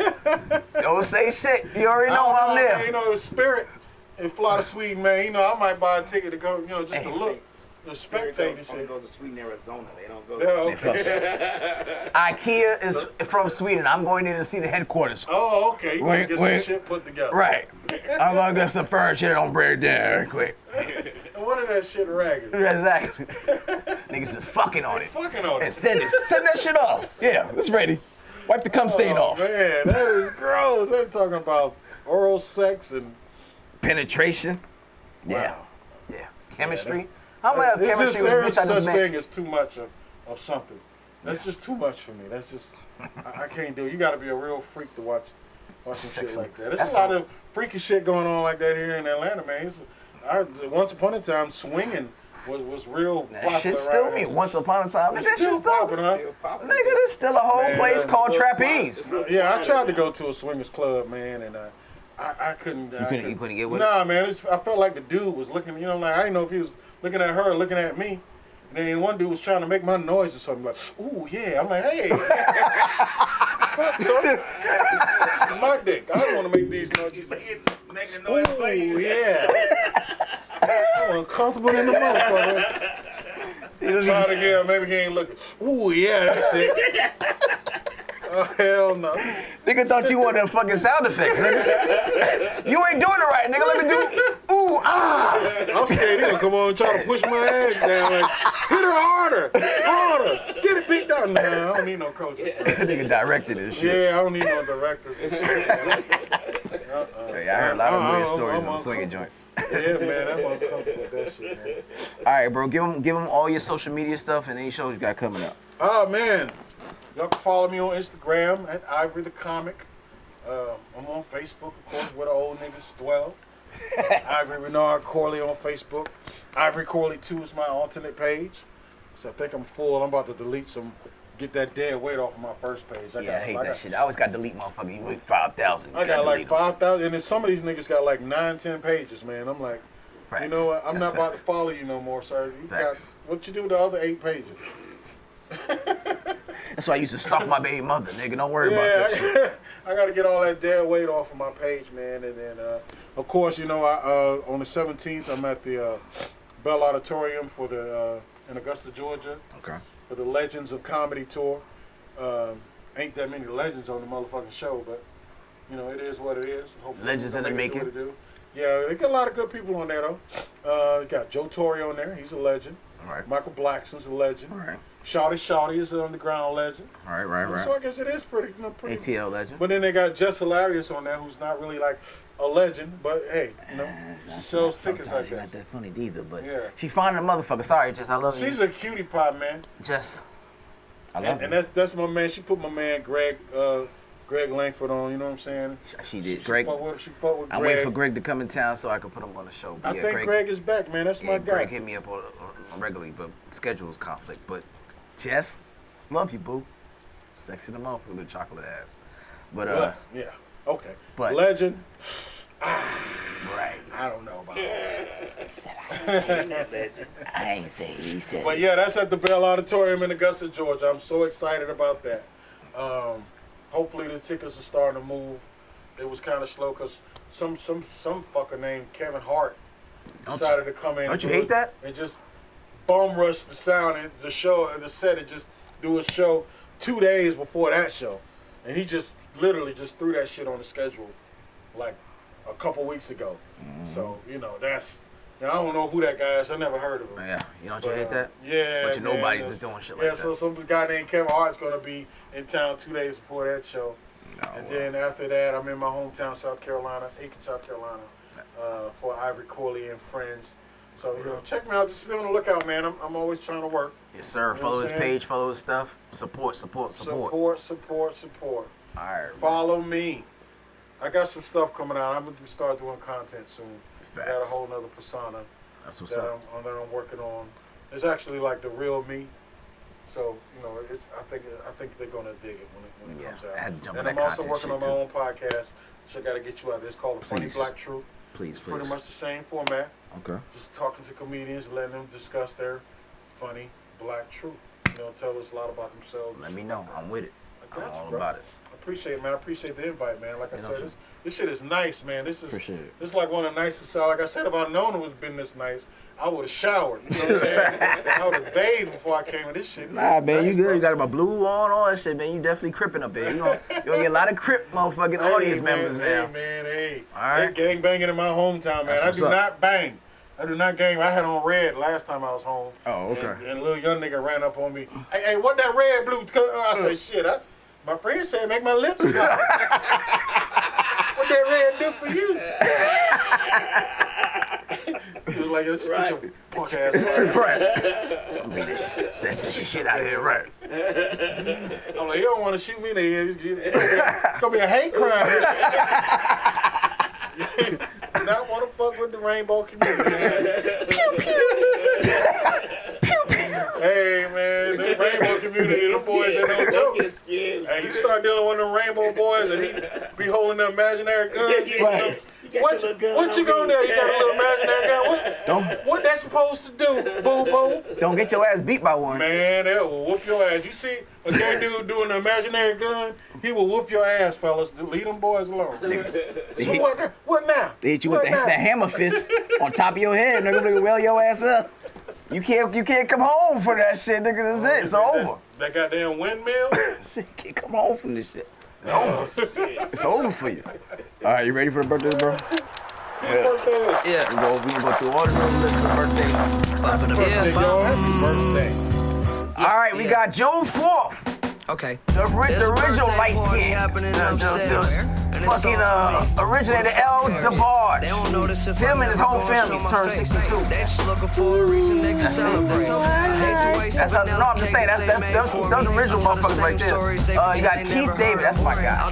Don't say shit. You already know I'm Man, there. it was Spirit and fly to Sweden, man. I might buy a ticket to go, just to look, to spectate and Only shit. goes to Sweden, Arizona. They don't go. Yeah, okay. IKEA is from Sweden. I'm going in to see the headquarters. Oh, okay. You gonna get some Wait. shit put together. Right. I'm gonna get some furniture on break down real quick. And one of that shit ragged. Exactly. Niggas just fucking on it. Fucking on And it. send that shit off. Yeah, it's ready. Wipe the cum stain off. Man, that is gross. They're talking about oral sex and Penetration. Yeah. Wow. Yeah. Chemistry. How much It's chemistry just, with a there is bitch I such just met? thing as too much of something. That's just too much for me. That's just I can't do it. You got to be a real freak to watch or some shit Sexual. like that. There's That's a lot of freaky shit going on like that here in Atlanta, man. Once upon a time, swinging was real popular. That shit still right me. here. Once upon a time, It's that shit still still popping, huh? Nigga, there's still a whole Man, place called look, Trapeze. look, Yeah, I tried to go to a swingers club, man, and I couldn't. You couldn't get with it? Nah, man. I felt like the dude was looking. You know, like I didn't know if he was looking at her or looking at me. And then one dude was trying to make my noise or something like, ooh, yeah. I'm like, hey. Fuck, son. This is my dick. I don't want to make these noises. Making noise. Ooh, yeah. I'm uncomfortable in the motherfucker. Try to get, maybe he ain't looking. Ooh, yeah, that's it. Oh, hell no. Nigga thought you wanted fucking sound effects, nigga. You ain't doing it right, nigga. Let me do ooh, ah. I'm scared he gonna come on and try to push my ass down. Like, hit her harder. Get it picked up. Nah, I don't need no coach. Nigga directed this shit. Yeah, I don't need no directors and shit. Hey, I heard a lot of weird stories on swinging joints. Yeah, man, I'm uncomfortable with that shit, man. All right, bro. Give them all your social media stuff and any shows you got coming up. Oh, man. Y'all can follow me on Instagram at Ivory the Comic. I'm on Facebook, of course, where the old niggas dwell. Ivory Renard Corley on Facebook. Ivory Corley 2 is my alternate page. So I think I'm full. I'm about to delete some, get that dead weight off of my first page. I hate that shit. I always got to delete motherfucker. You weigh 5,000. I got like 5,000, and then some of these niggas got like 9, 10 pages, man. I'm like, Facts. you know what? I'm That's not about to facts. follow you no more, sir. You got Facts. what you do with the other 8 pages? That's why I used to stalk my baby mother, nigga. Don't worry about that shit. I got to get all that dead weight off of my page, man. And then, of course, you know, on the 17th, I'm at the Bell Auditorium for the in Augusta, Georgia, Okay. for the Legends of Comedy tour. Ain't that many legends on the motherfucking show, but you know, it is what it is. Hopefully, Legends in the make it do making. what it do. Yeah, they got a lot of good people on there though. Got Joe Torre on there. He's a legend. All right. Michael Blackson's a legend. All right. Shawty is an underground legend. All right. Right. So I guess it is pretty. ATL legend. But then they got Jess Hilarious on there, who's not really like a legend, but hey, you know, she sells tickets like She's not that. that funny either, but Yeah. she fine a motherfucker. Sorry, Jess. I love you. She's a cutie pie, man. Jess. I love And you. that's my man. She put my man Greg Langford on. You know what I'm saying? She did. She Greg. fuck with Greg. I'm waiting for Greg to come in town so I can put him on the show. But I think Greg is back, man. That's my guy. Greg hit me up on regularly, but schedule's conflict. But Jess, love you, boo. Sexy the motherfucker with chocolate ass. But Yeah. Okay. But- Legend. right. I don't know about that. I ain't say he said. But yeah, that's at the Bell Auditorium in Augusta, Georgia. I'm so excited about that. Hopefully the tickets are starting to move. It was kind of slow because some fucker named Kevin Hart decided to come in. Don't and you do hate it that? And just bum rush the sound and the show and the set and just do a show 2 days before that show. And he just literally just threw that shit on the schedule like a couple weeks ago. So, you know, I don't know who that guy is. I never heard of him. Yeah, you don't you hate that? Yeah. Bunch of man, nobodies that's- is doing shit Yeah, like so that. some guy named Kevin Hart's going to be in town 2 days before that show. And then after that, I'm in my hometown, South Carolina, Aiken, South Carolina, for Ivory Corley and friends. So, you know, check me out. Just be on the lookout, man. I'm always trying to work. Yes, sir. know Follow what his I'm saying? page, follow his stuff. Support. Support. All right. Follow me. I got some stuff coming out. I'm going to start doing content soon. I got a Facts. whole nother persona That's what's that up. I'm working on. It's actually like the real me. So, you know, I think they're gonna dig it when it Yeah, comes out. I had to jump And on I'm that also content working on shit, my own podcast, which I gotta get you out there. It's called The Funny Please. Black Truth. Please, It's pretty please. much the same format. Okay. Just talking to comedians, letting them discuss their funny black truth. You know, tell us a lot about themselves. Let me know. I'm with it. I I'm got you, all bro. about it. I appreciate it, man. I appreciate the invite, man. Like I You know, said, this shit is nice, man. This is Appreciate it. This is like one of the nicest. Like I said, if I'd known it would have been this nice, I would have showered. You know what I'm saying? I would have bathed before I came in. This shit. Nah, is man, nice, you good. bro. You got my blue on, all that shit, man. You definitely cripping up here. You gonna get a lot of crip motherfucking audience members, man. Hey, man, hey. All right. They gang banging in my hometown, man. That's I what's do up. not bang. I do not gang. I had on red last time I was home. Oh, okay. And a little young nigga ran up on me. Hey, what that red blue? I say, shit. My friend said make my lips pop. What that red do for you? He was like, yo, just get your punk ass out. Right. I'm beat this shit out of here, right? I'm like, you don't want to shoot me, nigga. It's gonna be a hate crime. Do not want to fuck with the rainbow community. Pew pew. Hey man, the rainbow community, them boys ain't no joke. Hey, you start dealing with them rainbow boys, and he be holding the imaginary guns. Right. What you gonna do? You got a little imaginary gun? What that supposed to do? Boo boo. Don't get your ass beat by one. Man, that will whoop your ass. You see a gay dude doing an imaginary gun, he will whoop your ass, fellas. Leave them boys alone. So what now? They hit you with the hammer fist on top of your head, nigga. Nigga, wheel your ass up. You can't come home for that shit, nigga. That's it. It's over. That goddamn windmill? You can't come home from this shit. It's over. It's over for you. All right, you ready for the birthdays, bro? Yeah. We can go through all the list of birthdays. Birthday, y'all. Happy birthday. All right, we got June 4th. Okay. The original light skin. The fucking originator El DeBarge. Him and his whole family turned 62. That's how, no, I'm just saying, that's the original motherfuckers right there. You got Keith David, that's my guy. I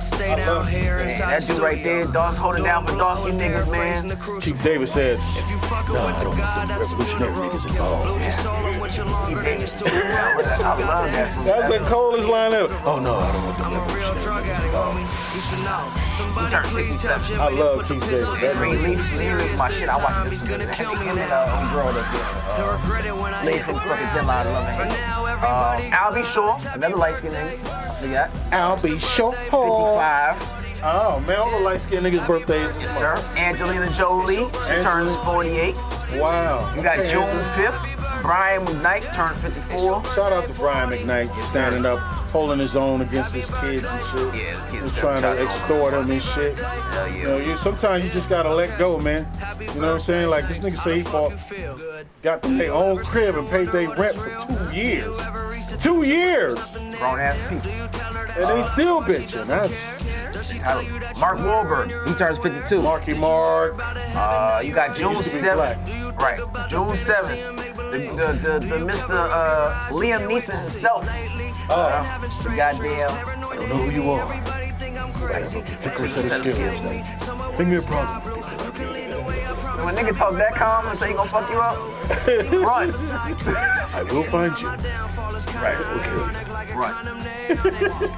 love him. Man, that dude right there, dogs holding down for dog-skin niggas, man. Keith David said, no, I don't want them revolutionary niggas involved. Keith David. I love that song. That's the coldest line ever. Oh no, I don't want them revolutionary niggas involved. He turned 67. I love Keith David. Green Leaf series, my shit. I watched this shit. Him and girl up there. Lady from fucking Denline, love him. Albie Shaw, another light skinned nigga. I forgot. Albie Shaw. 55. Oh man, all the light skinned niggas' birthdays. Yes, sir. Angelina Jolie, she turns 48. Wow. You got June 5th. Brian McKnight turned 54. Shout out to Brian McKnight, standing up, holding his own against his kids and shit. Yeah, his kids He's trying to extort him and shit. Hell yeah. You know, sometimes you just gotta let go, man. You know what I'm saying? Like this nigga say he got to their own crib and paid their rent for 2 years. 2 years! Grown ass people. And they still bitching. That's Mark Wahlberg, he turns 52. Marky Mark. You got June used to be 7th. Right. June 7th. The Mr. Liam Neeson himself. The goddamn. I don't know who you are. I have a particular set of skills that make me a problem for people like you. When a nigga talk that calm and say he gonna fuck you up, run. I will find you. Right. Okay. Run.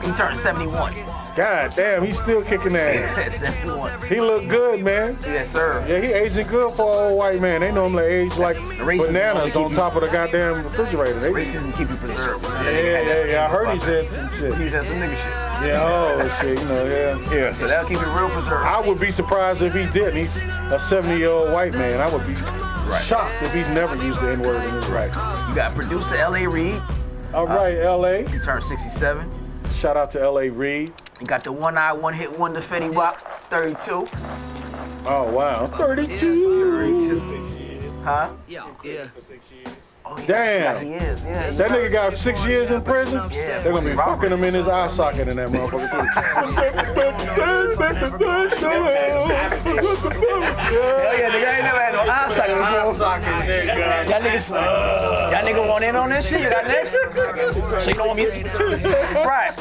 He turned 71. God damn, he's still kicking ass. 71. He look good, man. Yes, sir. Yeah, he aging good for an old white man. They normally age like racism bananas on top of the goddamn refrigerator. Racism keep you preserved. Yeah. I heard he said some shit. He said some nigga shit. Yeah, oh shit, you know, yeah. Yeah, so that'll keep you real preserved. I would be surprised if he didn't. He's a 70-year-old white man. I would be shocked if he's never used the N-word in his life. You got producer L.A. Reid. All right, L.A. He turned 67. Shout out to L.A. Reid. You got the one-eye, one-hit wonder Fetty Wap, 32. Oh, wow. 32. Huh? Yeah. Oh, yeah. Damn. He is, yeah. That nigga got 6 years in prison? Yeah. They're gonna be fucking him in his eye socket in that motherfucker too. Hell yeah, nigga, I ain't never had no eye socket before. Y'all niggas want in on this shit? You got next? So you don't want me? Right.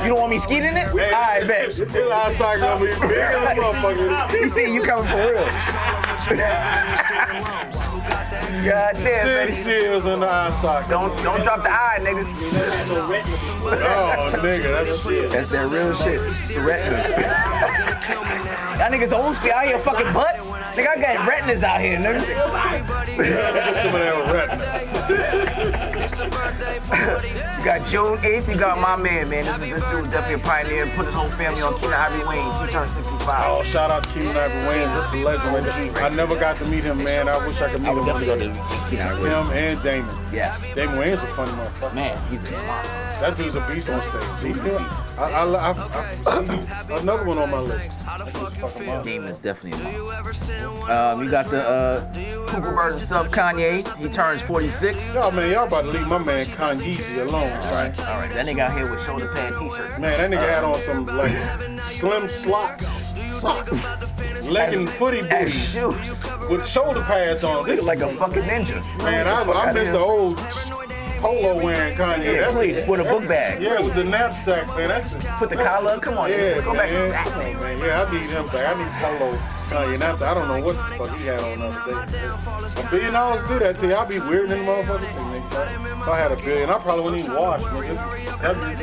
You don't want me skeeting in it? Alright, bet. His eye socket gonna be big as a motherfucker. You see, you coming for real. God damn, 6 years in the eye socket. Don't drop the eye, nigga. Oh, nigga, that's shit. That's that real shit. The retina. Y'all niggas old school out here fucking butts. Nigga, I got retinas out here, nigga. Get some of that retina. You got June 8th, you got my man. This dude was definitely a pioneer. Put his whole family on Keenan Ivory Wayans. He turned 65. Oh, shout out to Keenan Ivory Wayans. This is a legend. I never got to meet him, man. I wish I could meet him. Him and Damon. Yes. Damon Wayans a funny motherfucker. Man, he's a monster. That dude's a beast on stage. Another one on my list. Damon's definitely a monster. You got the Cooper Bird himself, Kanye. He turns 46. Y'all, man, y'all about to leave my man Kanye alone. All right. That nigga out here with shoulder pad t-shirts. Man, that nigga had on some like slim socks, legging footy booties. Shoes. with shoulder pads on. This is like a fucking ninja. Man, I miss the old polo wearing Kanye. Yeah, please, with a book bag. Yeah, with the knapsack, man. That's Put the collar. Come on, yeah, let's go back to man. that. Come on, man. Yeah, I need him back. I need polo Kanye. I don't know what the fuck he had on the other day. $1 billion do that to you. I'd be weird in the motherfucker too, nigga. If I had $1 billion, I probably wouldn't even wash, nigga. That'd be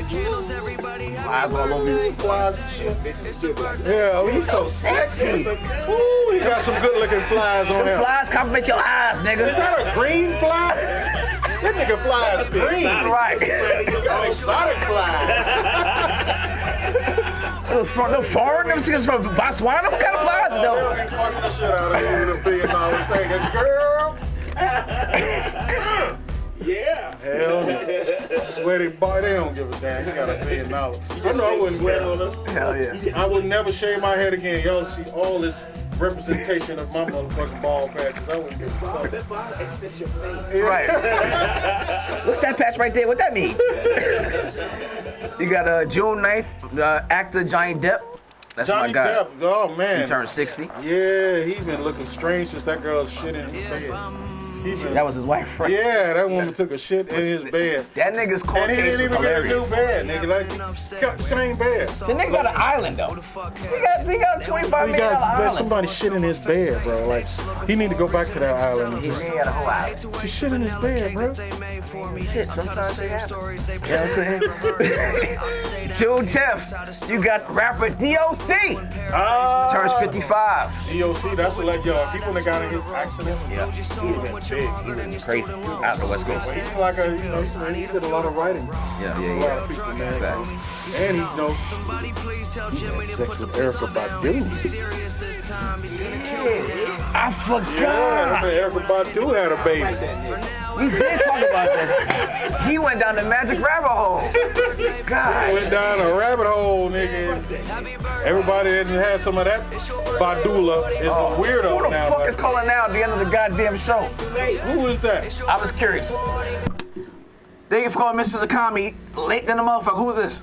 Flies all over you. flies and shit. Bitches still be like, Yeah, oh, he's so sexy. Ooh, he got some good looking flies on The him. flies compliment your eyes, nigga. Is that a green fly? That nigga flies green. Right. Exotic flies. Those from the foreign, them niggas from Botswana. What kind of flies are those? Fucking the shit out of you with $1 billion thing, girl. yeah. Hell no. Sweaty boy, they don't give a damn. He got $1 billion. I know I wouldn't Sweat care. on us. Hell yeah. I would never shave my head again. Y'all see all this representation of my motherfucking bald patches. I wouldn't give a fuck. That's why I access your face. Right. What's that patch right there? What that mean? You got June 9th, actor Johnny Depp. That's Johnny my guy. Depp, oh man. He turned 60. Yeah, he been looking strange since that girl's shit in his bed. That was his wife, right? Yeah, that woman took a shit in his bed. That nigga's court And he case didn't was even get a hilarious. new bed, nigga. Like, he kept the same bed. The nigga got an island though. He got a $25 He million got island. somebody shit in his bed, bro. Like, he need to go back to that island. And He just, had a whole island. she shit in his bed, bro. Shit, sometimes they happen. You know what I'm saying? June 10th, you got rapper DOC. Turns 55. DOC, that's like, yo, if he wouldn't have got in his accident, Yeah, he'd have been big. He'd have been crazy out of the West Coast. he's like a, you know, he did a lot of writing. Yeah, A lot of people, man. Facts. And he, you know, he had sex with Erica Badu. I Yeah, forgot. Erica Badu had a baby. We did talk about that. He went down the magic rabbit hole. God. Went down a rabbit hole, nigga. Everybody that had some of that Badula is a weirdo Who the now. fuck is calling now at the end of the goddamn show? Who is that? I was curious. Thank you for calling Misfits of Comedy late than the motherfucker. Who is this?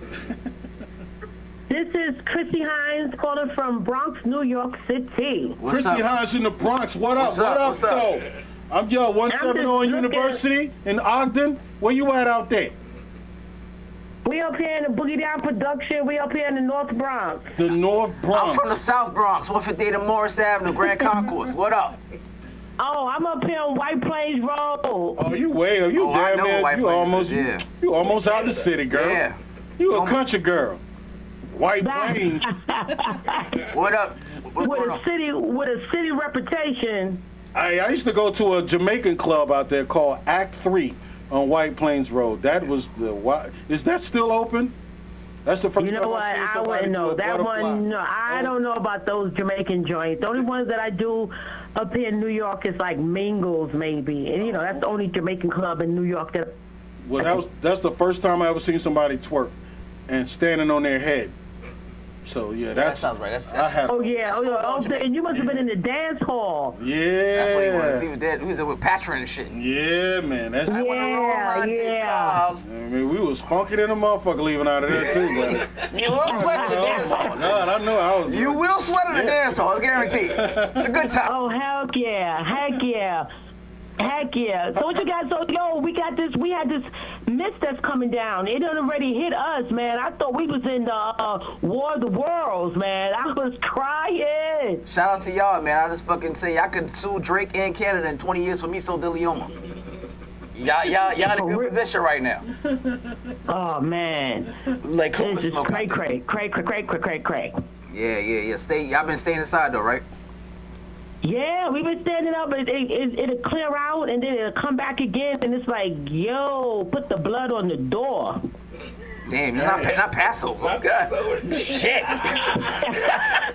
This is Chrissy Hines calling from Bronx, New York City. What's Chrissy up? Hines in the Bronx. What up? What's up? What up, What's up? though? I'm yo 17 I'm just on looking. University in Ogden. Where you at out there? We up here in the Boogie Down production. We up here in the North Bronx. The North Bronx. I'm from the South Bronx, 158 and Morris Avenue, Grand Concourse. What up? Oh, I'm up here on White Plains Road. Oh, you way. You Oh, I damn know near. White You Plains almost. is, yeah. You almost out the city, girl. Yeah. You a Almost. country girl. White Plains. What up? What's going on? With a city reputation. I used to go to a Jamaican club out there called Act 3 on White Plains Road. That was the. Is that still open? That's the first You know time what? I seen I somebody wouldn't do know. a That butterfly. one, no, I don't know about those Jamaican joints. The only ones that I do up here in New York is like Mingles, maybe. And, you know, that's the only Jamaican club in New York that. Well, that's the first time I ever seen somebody twerk and standing on their head. So yeah, That that's. sounds right. That's I have. Oh, yeah. Oh, yeah. Oh, Jamaican. and you must have been in the dance hall. Yeah. That's what he wanted to see. He was there with Patra and shit. Yeah, man. That's. Yeah, yeah. I mean, we was funky than a motherfucker leaving out of there too, brother. You will sweat in the dance hall. God, I know I was. You will sweat in the dance hall. It's guaranteed. It's a good time. Oh, heck yeah. Heck yeah. Heck yeah. So what you guys, we had this mist that's coming down. It done already hit us, man. I thought we was in the War of the Worlds, man. I was crying. Shout out to y'all, man. I just fucking say I could sue Drake and Canada in 20 years for mesothelioma. Y'all in a good position right now. Oh, man. Like It's Cooper just smoke. cray. Yeah. Y'all been staying inside though, right? Yeah, we've been standing up, but it'll clear out, and then it'll come back again, and it's like, yo, put the blood on the door. Damn, you're not Passover. Oh, God. Shit.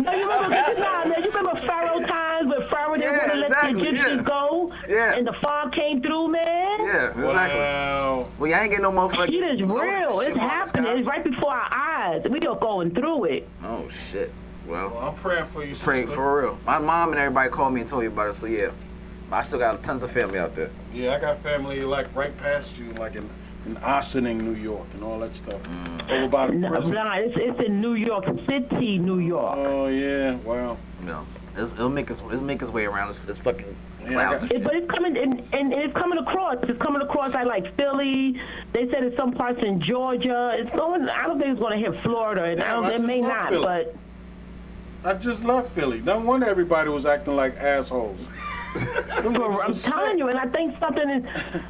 No, you remember Pharaoh times when Pharaoh didn't want to let exactly, the Egyptians go, Yeah. and the fog came through, man? Yeah, exactly. Wow. Well, y'all ain't getting no motherfucking. It is real. It's happening. It's right before our eyes. We are going through it. Oh shit. Well, I'm praying for you, praying sister. for real. My mom and everybody called me and told me about it. So yeah, I still got tons of family out there. Yeah, I got family like right past you, like in Ossining, New York, and all that stuff. Over by the No, prison. it's in New York City, New York. Oh yeah, wow. No. It'll make its way around. It's fucking clouds. But it's coming and it's coming across. It's coming across like Philly. They said it's some parts in Georgia. It's going. I don't think it's going to hit Florida. And it may not. Philly. But I just love Philly. No wonder everybody was acting like assholes. I'm telling you, and I think something is.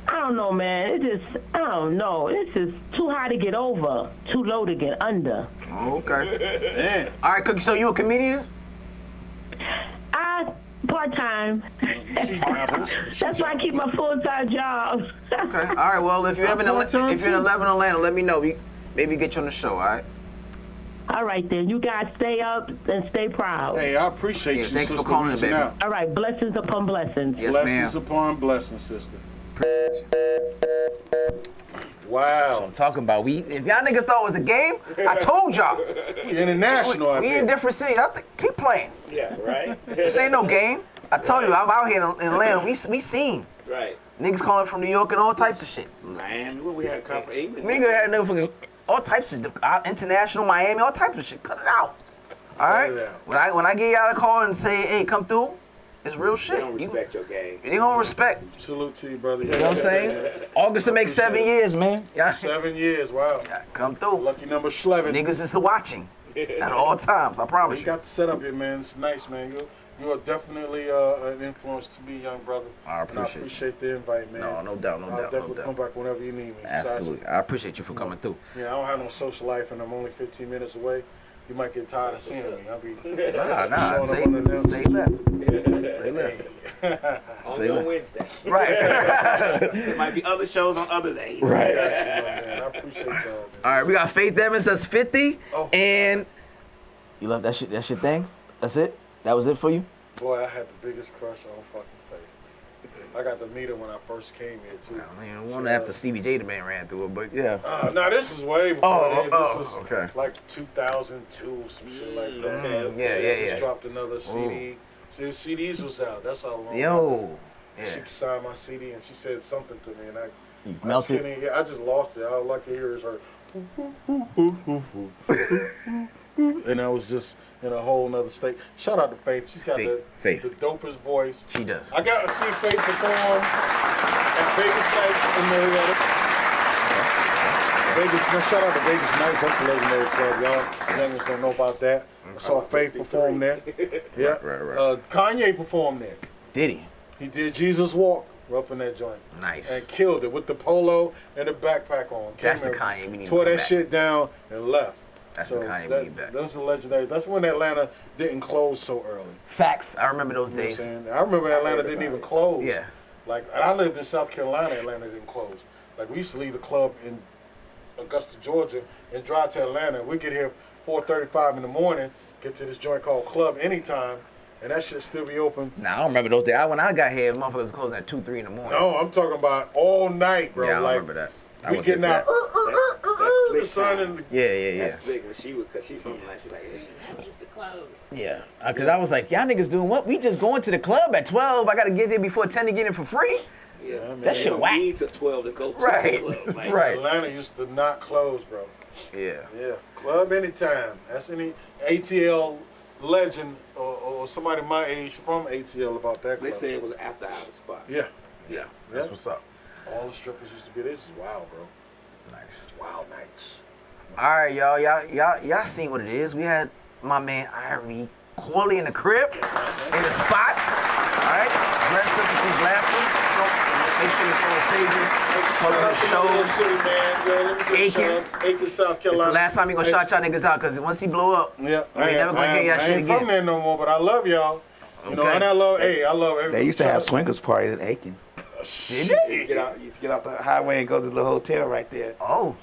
I don't know, man. I don't know. It's just too high to get over, too low to get under. Okay. Damn. All right, Cookie. So you a comedian? Part-time. That's why I keep my full-time job. Okay. All right. Well, if you're in 11 Atlanta, let me know. Maybe get you on the show. All right. All right, then. You guys stay up and stay proud. Hey, I appreciate you, thanks for sister, calling in, reaching baby. out. All right. Blessings upon blessings. Yes, Blessings ma'am. upon blessings, sister. So Wow. I'm talking about if y'all niggas thought it was a game, I told y'all. We international out We in there. different cities. Keep playing. Yeah, right? This ain't no game. I told you, I'm out here in Atlanta. We seen Right. niggas calling from New York and all types of shit. Miami, when we had a call for England. Nigga had no fucking all types of international, Miami, all types of shit. Cut it out. All right. it out. When I get y'all a call and say, hey, come through, it's real shit. They don't respect your game. They don't respect. Salute to you, brother. You know what I'm saying? August to make 7 years, man. Y'all 7 years, wow. come through. Lucky number 11. Niggas is watching at all times. I promise You you. got the setup here, man. It's nice, man. You are definitely an influence to me, young brother. I And I appreciate it. appreciate the invite, man. No doubt, I'll definitely come back whenever you need me. Absolutely. I appreciate you for coming through. Yeah, I don't have no social life, and I'm only 15 minutes away. You might get tired of seeing me. I'll be Nah. showing Say up on the damn less. Say less. Only on Wednesday. Right. There might be other shows on other days. Right. Man, I appreciate y'all, man. All right, we got Faith Evans that's 50. Oh. And you love that shit? That's your thing? That's it? That was it for you? Boy, I had the biggest crush on fucking Faith. I got to meet her when I first came here, too. I mean, one after Stevie J the man ran through it, but yeah. No, this is way before that. This was okay. like 2002, some shit like that. Yeah. Just dropped another CD. See, the CDs was out. That's how long. Yo. She Yeah. signed my CD and she said something to me, and You I just melted? couldn't hear. I just lost it. All I could hear is her. And I was just in a whole nother state. Shout out to Faith. She's got Faith. the dopest voice. She does. I got to see Faith perform at Vegas Nights in Marietta. Shout out to Vegas Nights. That's a legendary club, y'all. Youngins don't know about that. I saw Faith perform there. Yeah. Right. Kanye performed there. Did he? He did Jesus Walk up in that joint. Nice. And killed it with the polo and the backpack on. That's Came the there, Kanye we need to tore come that back. shit down and left. That's the Kanye we need back. Those are legendary. That's when Atlanta didn't close so early. Facts. I remember those You know what I'm days. saying? I remember Atlanta didn't even close. Yeah. Like, and I lived in South Carolina, Atlanta didn't close. Like, we used to leave the club in Augusta, Georgia, and drive to Atlanta. We get here 4:35 in the morning, get to this joint called Club Anytime, and that shit still be open. Nah, I don't remember those days. When I got here, motherfuckers was closing at 2, 3 in the morning. No, I'm talking about all night, bro. Yeah, I like, remember that. I We was here getting for out. that. The sun and the Yeah. That's slick when she would, cause she from like, she like, hey, used to close. Yeah, because I was like, y'all niggas doing what? We just going to the club at 12. I got to get there before 10 to get in for free? Yeah, man. That shit they don't whack. need to 12 to go to Right. the club. Like, Right. Atlanta used to not close, bro. Yeah. Yeah, Club Anytime. That's any ATL legend or somebody my age from ATL about that They club. say it was an after hours spot. Yeah. Yeah. That's what's up. All the strippers used to be there. This is wild, bro. Nice. Wild nights. All right, y'all seen what it is. We had my man Irie Corley in the crib, in the spot. All right, bless us with these laughers. Make sure you follow his pages, follow his shows. Aiken. Aiken, South It's the Carolina. last time he gonna shout y'all niggas out, because once he blow up, Yeah, we ain't never gonna hear y'all shit I ain't from again. there no more, but I love y'all. You know, Okay. and I love everything. They used to have swingers parties in Aiken. Did they? You used to get off The highway and go to the hotel right there. Oh,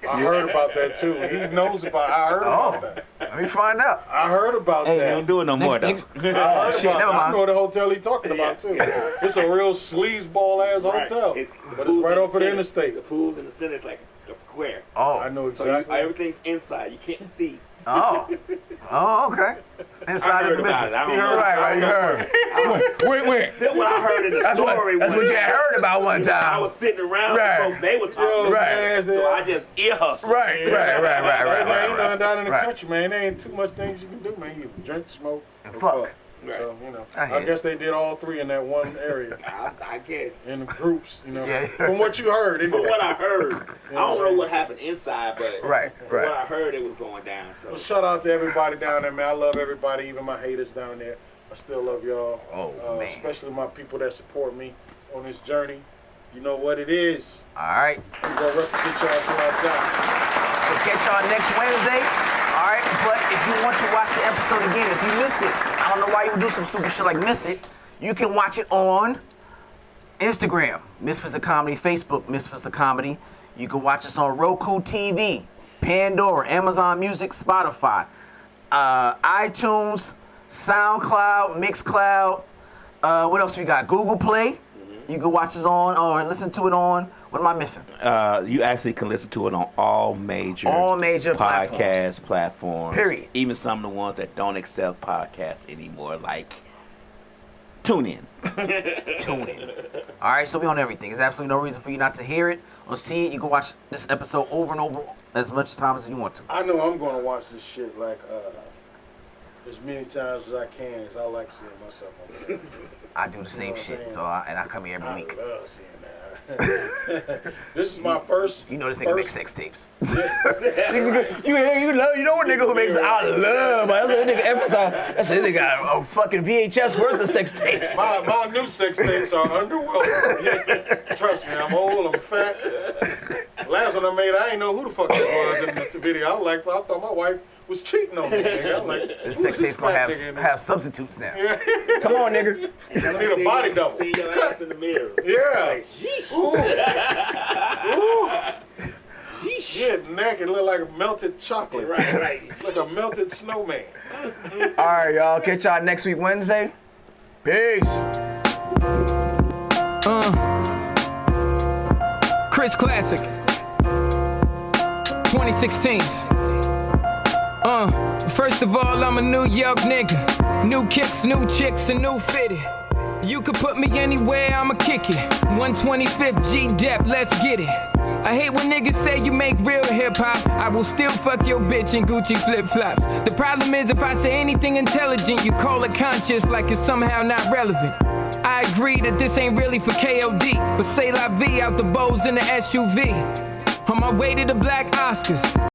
I heard about that too. He knows about. I heard about that. let me find out. I heard about They that. don't do it no more though. I Oh, heard shit, about never that. I mind. know the hotel he talking about too. It's a real sleazeball ass hotel, but it's right off of the interstate. The pool's in the center. It's like a square. Oh, I know So exactly. everything's inside. You can't see. oh, okay. Inside I heard the about it. I don't You heard know. right, you heard. Wait. That's what I heard in the That's story. what you had heard about one I time. was sitting around Right. with folks. They were talking. Right. So I just ear hustled. Right. Hey, man, you know, down in the Right. country, man, there ain't too much things you can do, man. You drink, smoke, And fuck. Right. So, you know, I hear I guess they did all three in that one area. I guess. In the groups, you know. Yeah. From what you heard, From anyway. what I heard, I don't know what happened inside, but Right, from right. what I heard, it was going down. So Well, shout out to everybody down there, man. I love everybody, even my haters down there. I still love y'all. Oh, man. Especially my people that support me on this journey. You know what it is. All right. I'm going to represent y'all till I die. So catch y'all next Wednesday. All right. But if you want to watch the episode again, if you missed it, I don't know why you would do some stupid shit like miss it. You can watch it on Instagram, Misfits of Comedy, Facebook, Misfits of Comedy. You can watch us on Roku TV, Pandora, Amazon Music, Spotify, iTunes, SoundCloud, Mixcloud. What else we got? Google Play. You can watch us on or listen to it on. What am I missing? You actually can listen to it on all major platforms. platforms. Period. Even some of the ones that don't accept podcasts anymore, like TuneIn. Tune in. All right, so we on everything. There's absolutely no reason for you not to hear it or see it. You can watch this episode over and over as much times as you want to. I know I'm going to watch this shit like as many times as I can, as I like seeing myself on the I do the same what I'm shit, saying? so I come here every I week. love seeing that. This is my first. You know this nigga makes first- sex tapes. Yeah. you know a nigga who makes I love. That's what that nigga emphasize. That's a nigga got a fucking VHS worth of sex tapes. My new sex tapes are underwhelming. Trust me, I'm old, I'm fat. Last one I made, I ain't know who the fuck that was in the video. I thought my wife was cheating on me. Nigga. I'm like, This who sex is this tapes gonna fat nigga in this? have substitutes now. Come on, nigga. I need a body double. See your ass in the mirror. Yeah. Like, sheesh. Ooh. Shit, naked, look like a melted chocolate. Right. Like a melted snowman. All right, y'all. Catch y'all next week, Wednesday. Peace. Chris Classic 2016. First of all, I'm a New York nigga. New kicks, new chicks, and new fitted. You could put me anywhere, I'ma kick it. 125th G-Dep, let's get it. I hate when niggas say you make real hip-hop. I will still fuck your bitch in Gucci flip-flops. The problem is if I say anything intelligent, you call it conscious like it's somehow not relevant. I agree that this ain't really for KOD, but say la vie out the bows in the SUV. On my way to the black Oscars.